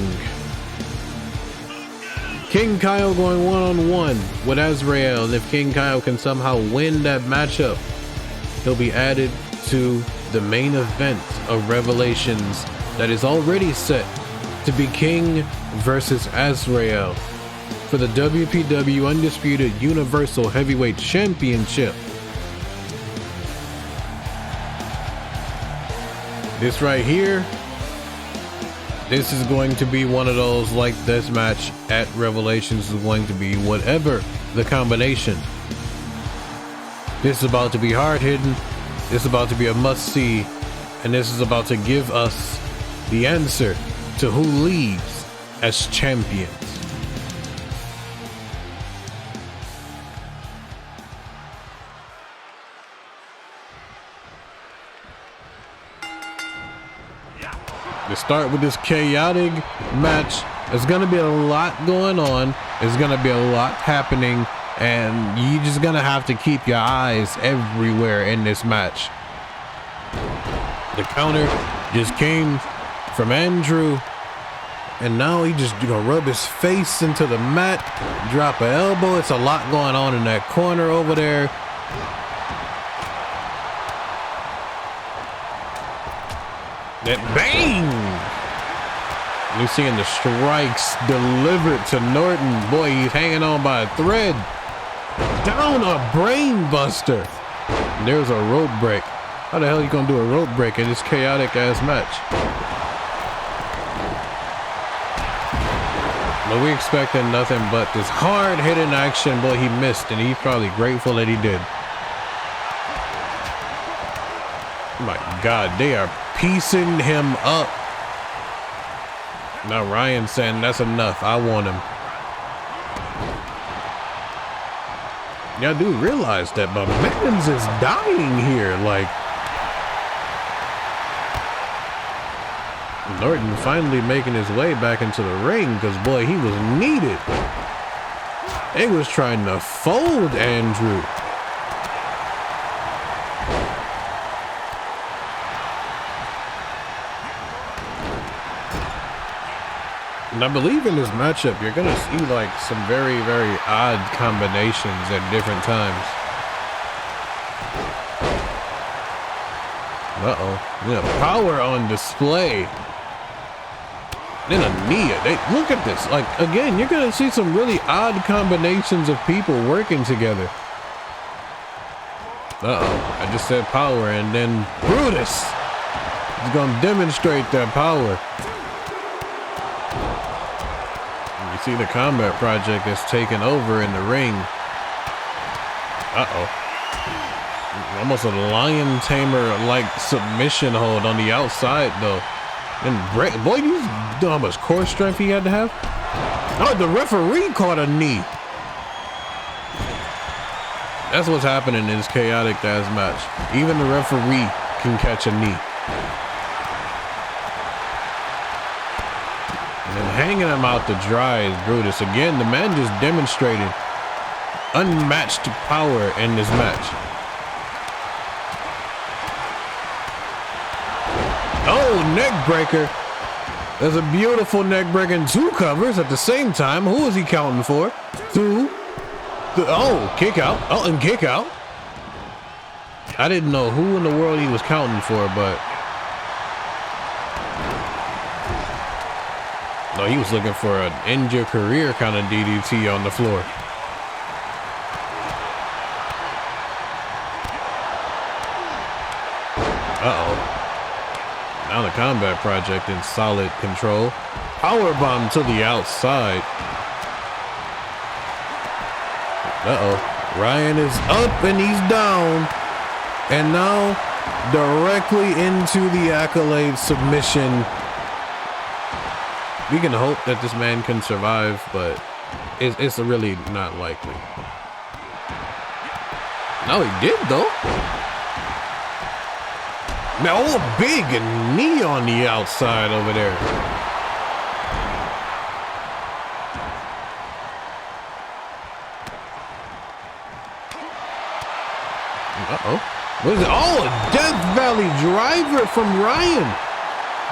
King Kyle going one-on-one with Azrael, and if King Kyle can somehow win that matchup, he'll be added to the main event of Revelations that is already set to be King versus Azrael for the WPW Undisputed Universal Heavyweight Championship. This right here, this is going to be one of those, like this match at Revelations is going to be whatever the combination. This is about to be hard hitting. This is about to be a must see. And this is about to give us the answer to who leaves as champions. To start with this chaotic match, there's gonna be a lot going on. There's gonna be a lot happening, and you're just gonna have to keep your eyes everywhere in this match. The counter just came from Andrew, and now he just gonna rub his face into the mat, drop an elbow. It's a lot going on in that corner over there. That bang! You're seeing the strikes delivered to Norton. Boy, he's hanging on by a thread. Down a brain buster. There's a rope break. How the hell are you gonna do a rope break in this chaotic ass match? But we expecting nothing but this hard hitting action. Boy, he missed, and he's probably grateful that he did. My God, they are piecing him up. Now Ryan's saying that's enough. I want him. Y'all do realize that, but Mittens is dying here. Like, Norton finally making his way back into the ring because, boy, he was needed. They was trying to fold Andrew. And I believe in this matchup, you're gonna see like some very, very odd combinations at different times. Yeah, power on display. Then a knee. Look at this. Like, again, you're gonna see some really odd combinations of people working together. I just said power, and then Brutus is gonna demonstrate that power. See the Combat Project is taking over in the ring. Almost a lion tamer like submission hold on the outside though. And boy, you know how much core strength he had to have? Oh, the referee caught a knee. That's what's happening in this chaotic ass match. Even the referee can catch a knee. And then hanging him out to dry is Brutus. Again, the man just demonstrated unmatched power in this match. Oh, neck breaker. There's a beautiful neck breaker and 2 covers at the same time. Who is he counting for? 2. Oh, kick out. Oh, and kick out. I didn't know who in the world he was counting for, but no, he was looking for an end your career kind of DDT on the floor. Now the Combat Project in solid control. Powerbomb to the outside. Ryan is up and he's down. And now directly into the Accolade submission. We can hope that this man can survive, but it's really not likely. No, he did though. Now, oh, big knee on the outside over there. What is it? Oh, a Death Valley driver from Ryan.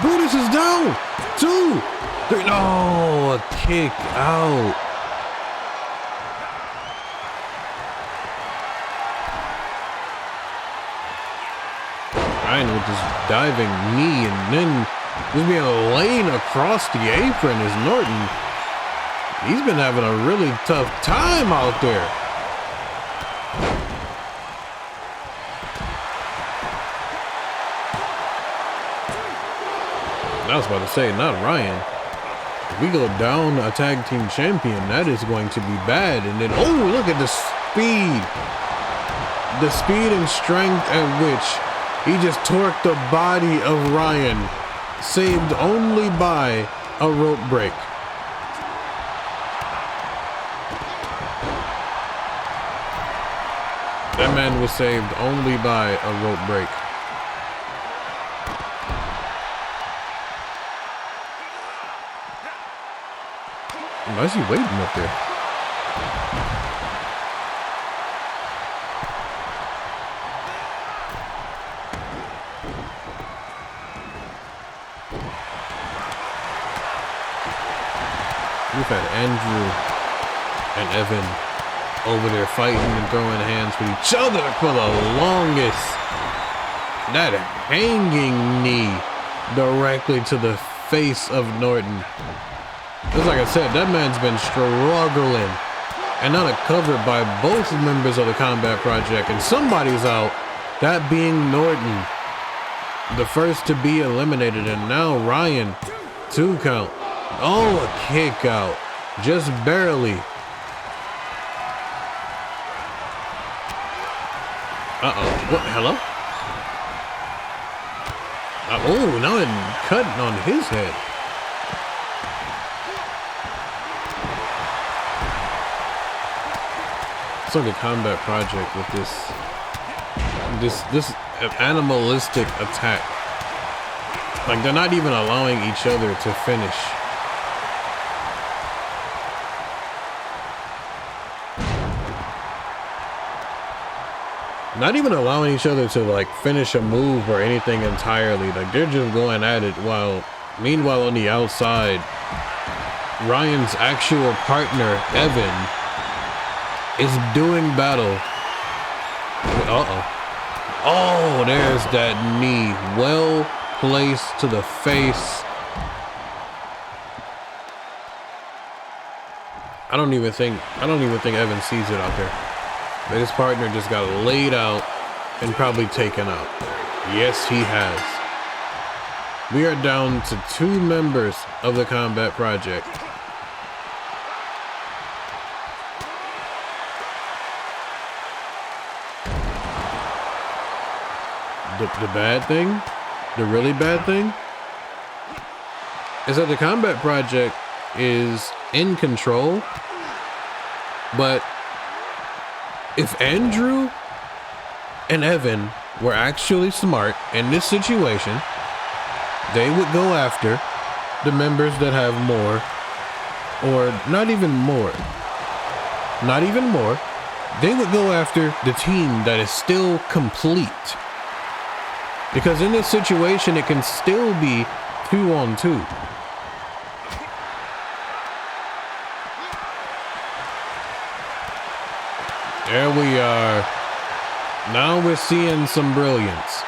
Brutus is down. 2, 3. No, a kick out. Ryan with this diving knee and then just being laying across the apron is Norton. He's been having a really tough time out there. I was about to say, not Ryan. If we go down a tag team champion, that is going to be bad. And then, oh, look at the speed. The speed and strength at which he just torqued the body of Ryan, saved only by a rope break. That man was saved only by a rope break. Why is he waiting up there? We've had Andrew and Evan over there fighting and throwing hands with each other for the longest. That hanging knee directly to the face of Norton. Just like I said, that man's been struggling and uncovered by both members of the Combat Project, and somebody's out, that being Norton, the first to be eliminated, and now Ryan, 2 count. Oh, a kick out, just barely. What, hello? Oh, now it cut on his head. It's like a Combat Project with this animalistic attack. Like, they're not even allowing each other to finish. Not even allowing each other to like finish a move or anything entirely. Like, they're just going at it while, meanwhile on the outside, Ryan's actual partner, Evan, is doing battle. Oh, there's that knee. Well placed to the face. I don't even think Evan sees it out there. But his partner just got laid out and probably taken out. Yes, he has. We are down to 2 members of the Combat Project. the bad thing, the really bad thing, is that the Combat Project is in control. But if Andrew and Evan were actually smart in this situation, they would go after the members that have more, or not even more. They would go after the team that is still complete. Because in this situation, it can still be 2-on-2. There we are. Now we're seeing some brilliance.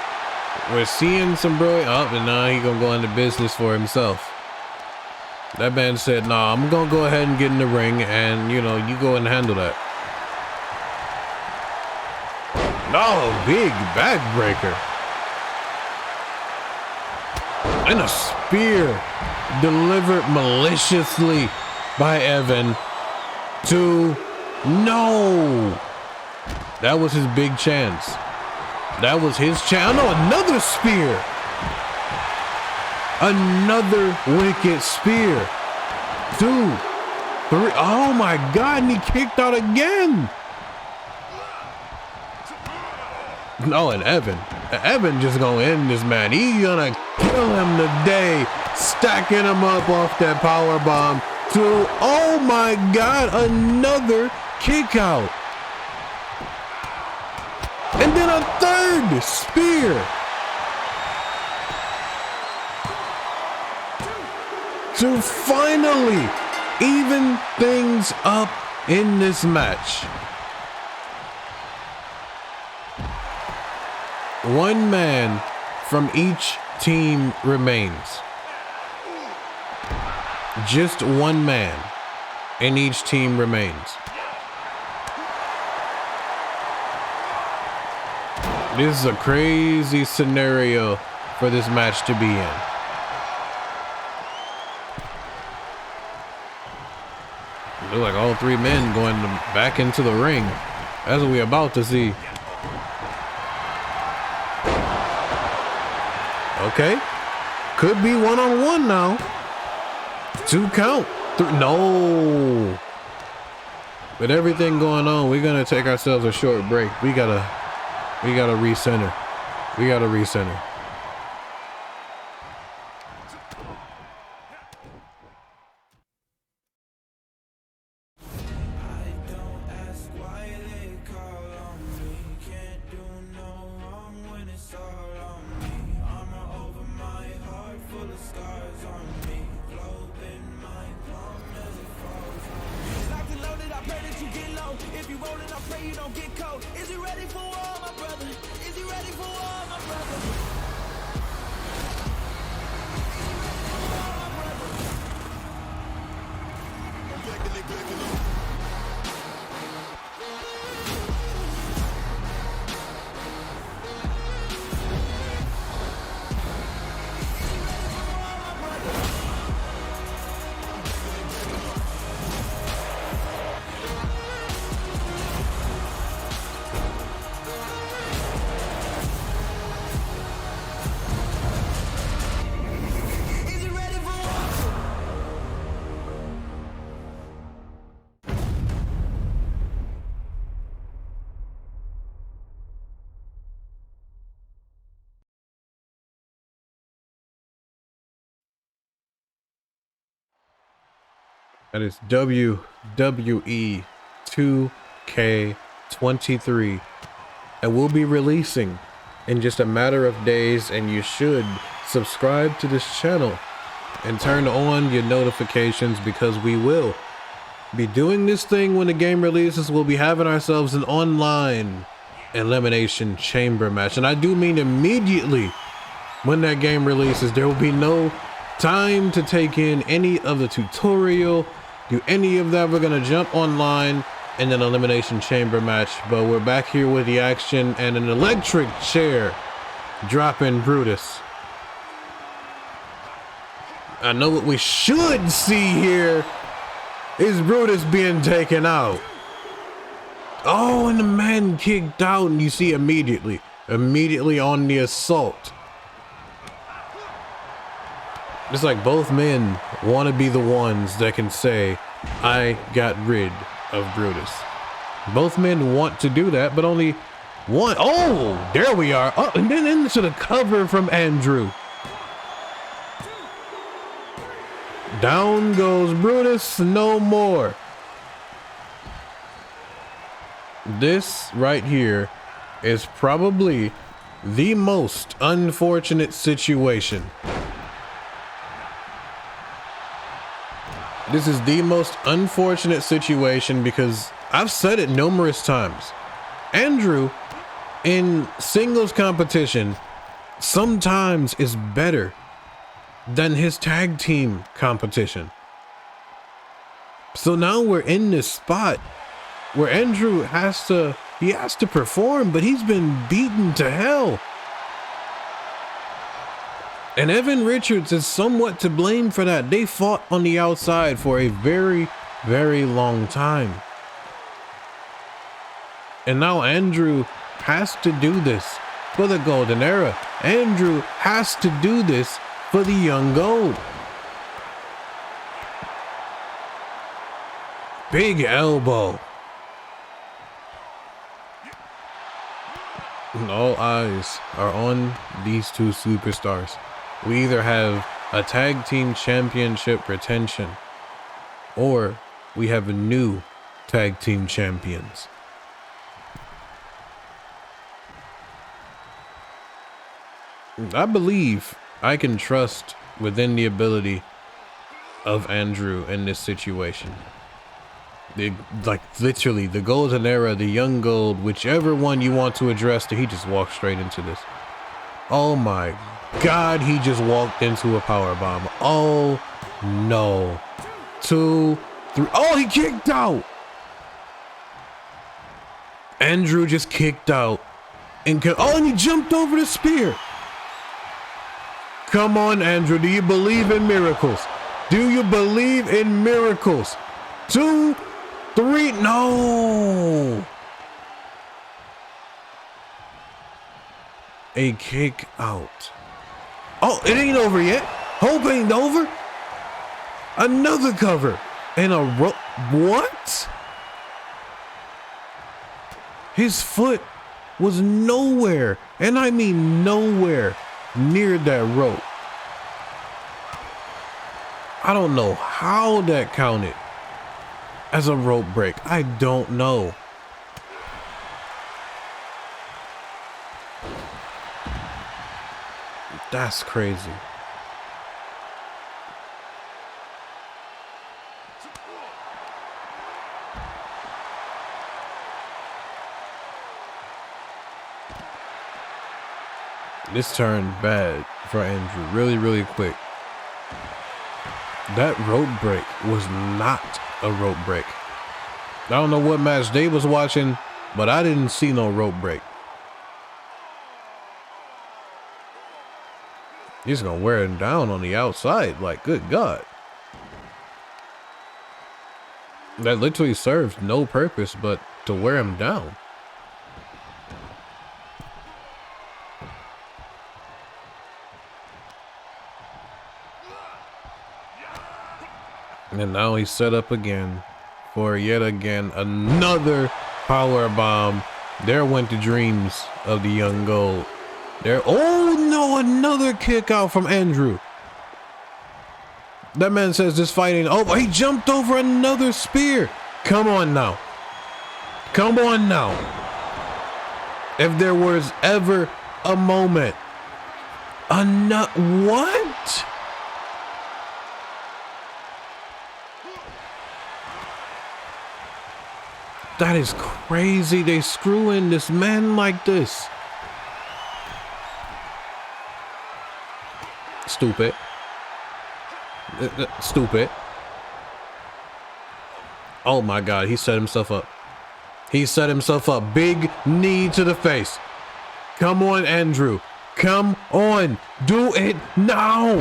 We're seeing some brilliance. Oh, and now he's gonna go into business for himself. That man said, nah, I'm gonna go ahead and get in the ring and, you know, you go and handle that. No, big backbreaker. And a spear delivered maliciously by Evan to no. That was his big chance. That was his chance. No, another spear. Another wicked spear. 2, 3. Oh my God, and he kicked out again. No, and Evan just gonna end this man. He's gonna kill him today, stacking him up off that power bomb. 2. Oh my God, another kick out. And then a third spear. To finally even things up in this match. One man from each team remains. Just one man in each team remains. This is a crazy scenario for this match to be in. Look like all 3 men going back into the ring. That's what we're about to see. Okay. Could be 1-on-1 now. 2 count. 3. No. With everything going on, we're gonna take ourselves a short break. We gotta recenter. We gotta recenter. That is WWE 2K23. And we'll be releasing in just a matter of days, and you should subscribe to this channel and turn on your notifications, because we will be doing this thing when the game releases. We'll be having ourselves an online elimination chamber match, and I do mean immediately when that game releases. There will be no time to take in any of the tutorial, do any of that. We're gonna jump online in an elimination chamber match, but we're back here with the action and an electric chair dropping Brutus. I know what we should see here is Brutus being taken out. Oh, and the man kicked out, and you see immediately immediately on the assault. It's like both men want to be the ones that can say, I got rid of Brutus. Both men want to do that, but only one. Oh, there we are. Oh, and then into the cover from Andrew. Down goes Brutus, no more. This right here is probably the most unfortunate situation. This is the most unfortunate situation because I've said it numerous times. Andrew in singles competition sometimes is better than his tag team competition. So now we're in this spot where Andrew has to perform, but he's been beaten to hell. And Evan Richards is somewhat to blame for that. They fought on the outside for a very, very long time. And now Andrew has to do this for the Golden Era. Andrew has to do this for the Young Gold. Big elbow. And all eyes are on these two superstars. We either have a tag team championship retention or we have a new tag team champions. I believe I can trust within the ability of Andrew in this situation. Like literally the Golden Era, the Young Gold, whichever one you want to address, he just walked straight into this. Oh my God, he just walked into a power bomb. Oh no. 2, 3. Oh, he kicked out. Andrew just kicked out. And he jumped over the spear. Come on, Andrew. Do you believe in miracles? Do you believe in miracles? 2, 3. No. A kick out. Oh, it ain't over yet. Hope ain't over. Another cover. And a rope. What? His foot was nowhere, and I mean nowhere, near that rope. I don't know how that counted as a rope break. I don't know. That's crazy. This turned bad for Andrew really, really quick. That rope break was not a rope break. I don't know what match Dave was watching, but I didn't see no rope break. He's gonna wear him down on the outside, like, good God. That literally served no purpose but to wear him down. And now he's set up again for yet again another power bomb. There went the dreams of the Young Gold. There, oh no, another kick out from Andrew. That man says this fighting, oh, he jumped over another spear. Come on now. Come on now. If there was ever a moment, what? That is crazy. They screw in this man like this. Stupid. Stupid. Oh my God, he set himself up. He set himself up. Big knee to the face. Come on, Andrew. Come on. Do it now.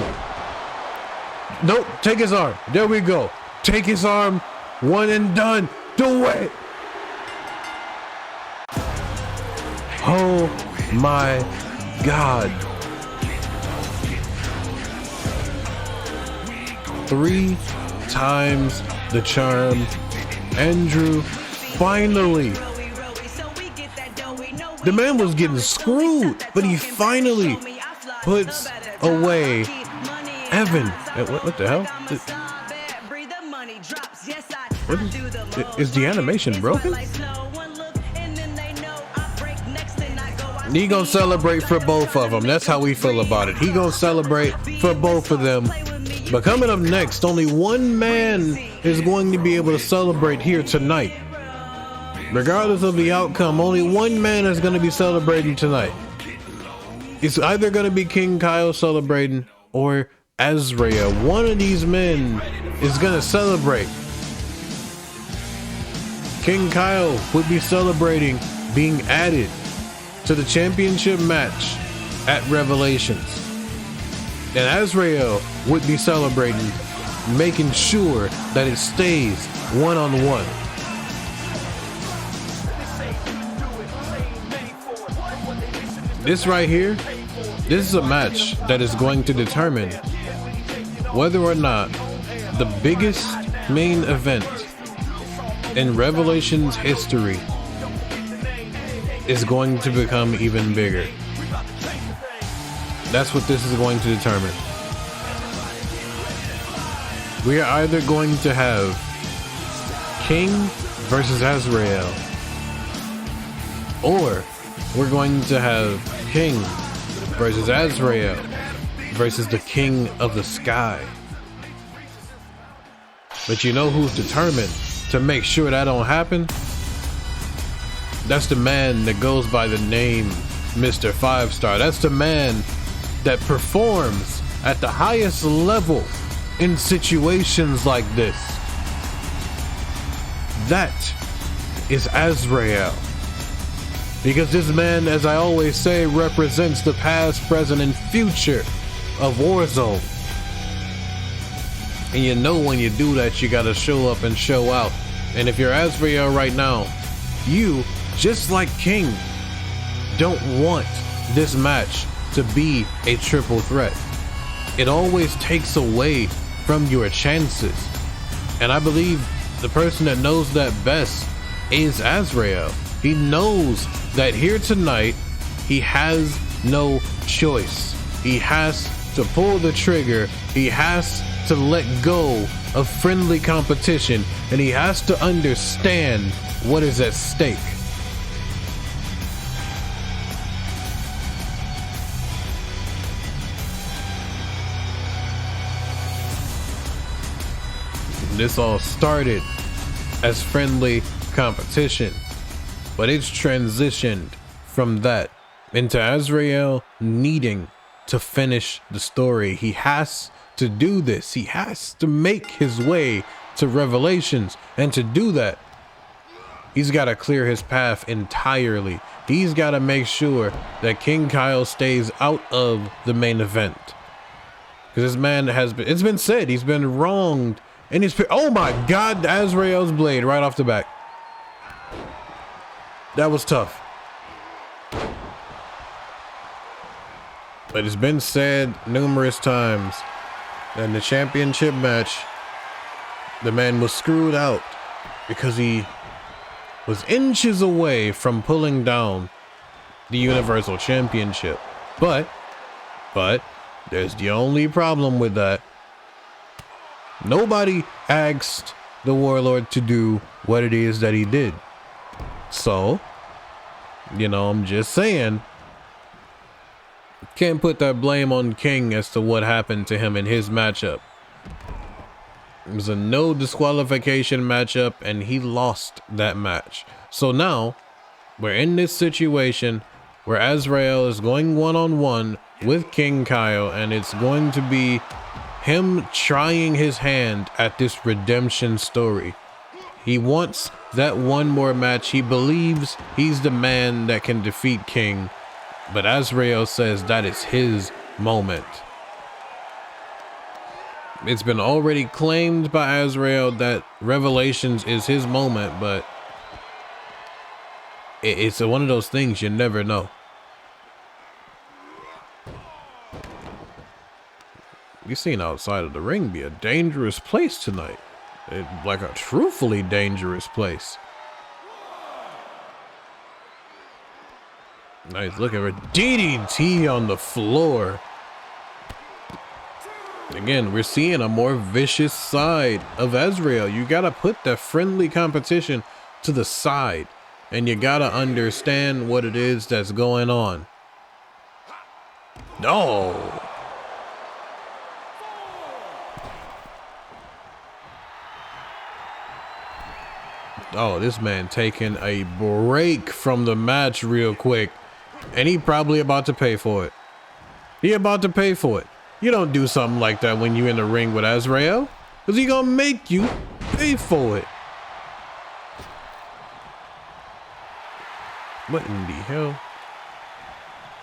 Nope, take his arm. There we go. Take his arm. One and done. Do it. Oh my God. 3 times the charm. Andrew, finally. The man was getting screwed, but he finally puts away Evan. What the hell? Is the animation broken? He gonna celebrate for both of them. That's how we feel about it. He gonna celebrate for both of them. But coming up next, only one man is going to be able to celebrate here tonight. Regardless of the outcome, only one man is going to be celebrating tonight. It's either going to be King Kyle celebrating or Azrael. One of these men is going to celebrate. King Kyle would be celebrating being added to the championship match at Revelations. And Azrael would be celebrating, making sure that it stays one-on-one. This right here, this is a match that is going to determine whether or not the biggest main event in Revelations history is going to become even bigger. That's what this is going to determine. We are either going to have King versus Azrael, or we're going to have King versus Azrael versus the King of the Sky. But you know who's determined to make sure that don't happen? That's the man that goes by the name Mr. 5-Star. That's the man that performs at the highest level in situations like this. That is Azrael. Because this man, as I always say, represents the past, present, and future of Warzone. And you know when you do that, you gotta show up and show out. And if you're Azrael right now, you, just like King, don't want this match to be a triple threat. It always takes away from your chances. And I believe the person that knows that best is Azrael. He knows that here tonight, he has no choice. He has to pull the trigger. He has to let go of friendly competition. And he has to understand what is at stake. This all started as friendly competition, but it's transitioned from that into Azrael needing to finish the story. He has to do this. He has to make his way to Revelations, and to do that, he's got to clear his path entirely. He's got to make sure that King Kyle stays out of the main event, because this man has been, it's been said, he's been wronged. And he's, oh my God, Azrael's blade right off the back. That was tough. But it's been said numerous times that in the championship match, the man was screwed out because he was inches away from pulling down the Universal Championship. But there's the only problem with that. Nobody asked the Warlord to do what it is that he did. So, you know, I'm just saying, can't put that blame on King as to what happened to him in his matchup. It was a no disqualification matchup, and he lost that match. So now we're in this situation where Azrael is going one-on-one with King Kyle, and it's going to be him trying his hand at this redemption story. He wants that one more match. He believes he's the man that can defeat King, but Azrael says that is his moment. It's been already claimed by Azrael that Revelations is his moment, but it's one of those things you never know. You seen outside of the ring be a dangerous place tonight. Like a truthfully dangerous place. Nice look at her DDT on the floor. Again, we're seeing a more vicious side of Azrael. You gotta put the friendly competition to the side, and you gotta understand what it is that's going on. No. Oh, this man taking a break from the match real quick, and he probably about to pay for it. He about to pay for it. You don't do something like that when you're in the ring with Azrael, because he gonna make you pay for it. What in the hell?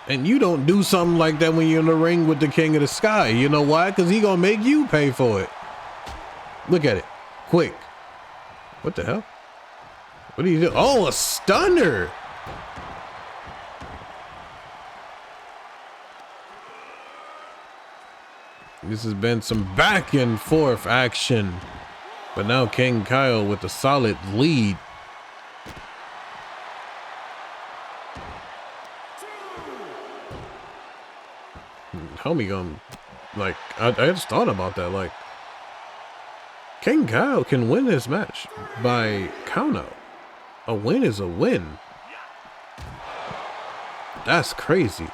And you don't do something like that when you're in the ring with the King of the Sky. You know why? Because he gonna make you pay for it. Look at it. Quick. What the hell? What do you do? Oh, a stunner. This has been some back and forth action, but now King Kyle with a solid lead. Homie gonna, like, I just thought about that. Like, King Kyle can win this match by countout. A win is a win. That's crazy.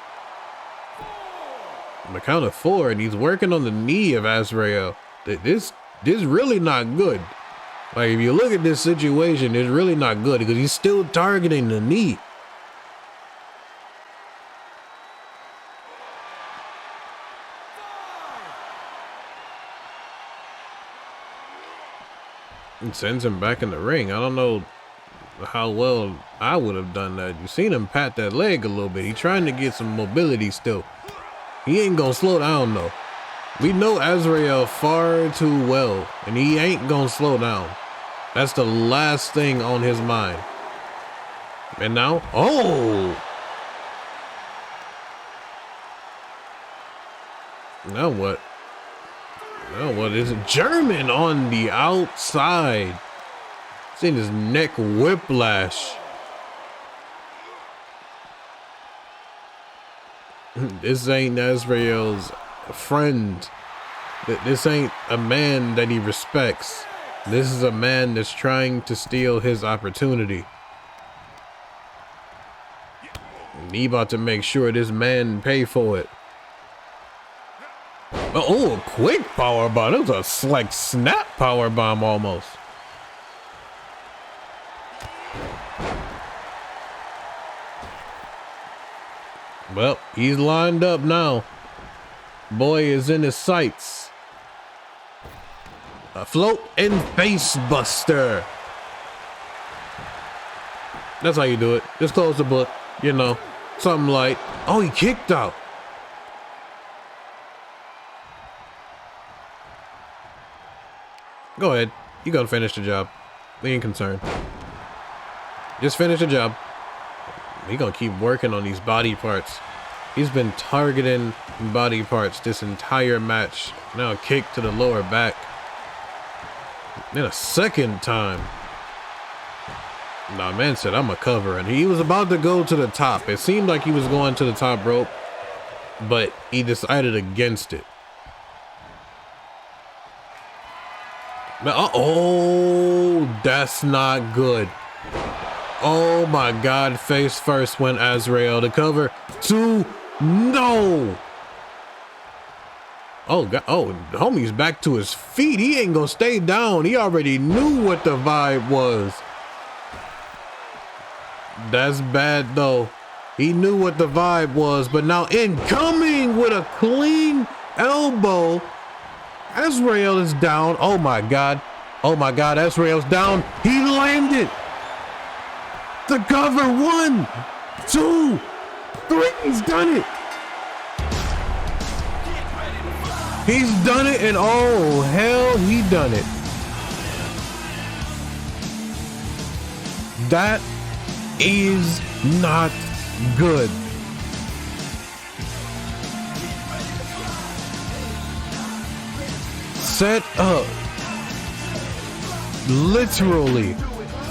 On the count of 4, and he's working on the knee of Azrael. This really not good. Like, if you look at this situation, it's really not good because he's still targeting the knee. And sends him back in the ring. I don't know how well I would have done that. You seen him pat that leg a little bit. He's trying to get some mobility still. He ain't gonna slow down though. We know Azrael far too well, and he ain't gonna slow down. That's the last thing on his mind. And now, oh! Now what? Now what is it? German on the outside. Seeing his neck whiplash. This ain't Azrael's friend. This ain't a man that he respects. This is a man that's trying to steal his opportunity. And he about to make sure this man pay for it. Oh, a quick power bomb. It was a like snap power bomb almost. Well, he's lined up now. Boy is in his sights. A float and face buster. That's how you do it. Just close the book, you know, something like, oh, he kicked out. Go ahead. You gotta finish the job. We ain't concerned. Just finish the job. He gonna keep working on these body parts. He's been targeting body parts this entire match. Now a kick to the lower back. Then a second time. Nah, man said, I'm a cover. And he was about to go to the top. It seemed like he was going to the top rope, but he decided against it. Oh, that's not good. Oh my God, face first went Azrael. The cover, 2, no. Oh God, oh, homie's back to his feet. He ain't gonna stay down. He already knew what the vibe was. That's bad though. He knew what the vibe was, but now incoming with a clean elbow. Azrael is down. Oh my God. Oh my God, Azrael's down. He landed. The cover, 1, 2, 3. He's done it. He's done it, and oh hell, he done it. That is not good. set up literally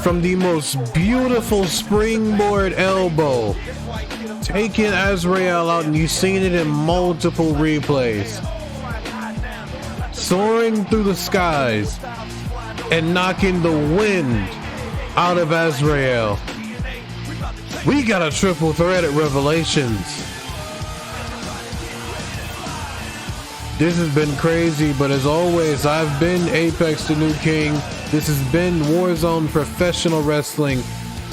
from the most beautiful springboard elbow, taking Azrael out, and you've seen it in multiple replays, soaring through the skies and knocking the wind out of Azrael. We got a triple threat at Revelations. This has been crazy, but as always, I've been Apex the New King. This has been Warzone Professional Wrestling,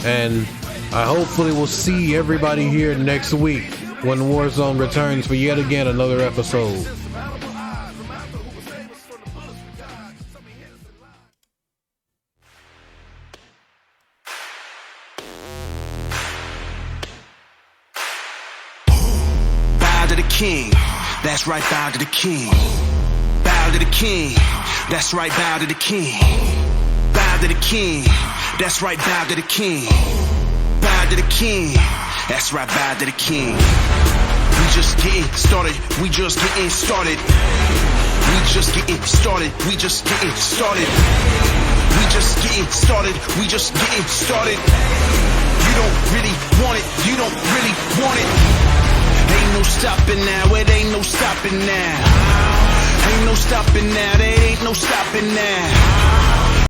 and I hopefully will see everybody here next week when Warzone returns for yet again another episode. Bow to the king. That's right, bow to the king. Bow to the king. That's right, bow to the king. Bow to the king. That's right, bow to the king. Bow to the king. That's right, bow to the king. We just getting started. We just getting started. We just getting started. We just getting started. We just getting started. We just getting started. You don't really want it. You don't really want it. Ain't no stopping now, it ain't no stopping now. Ain't no stopping now, there ain't no stopping now.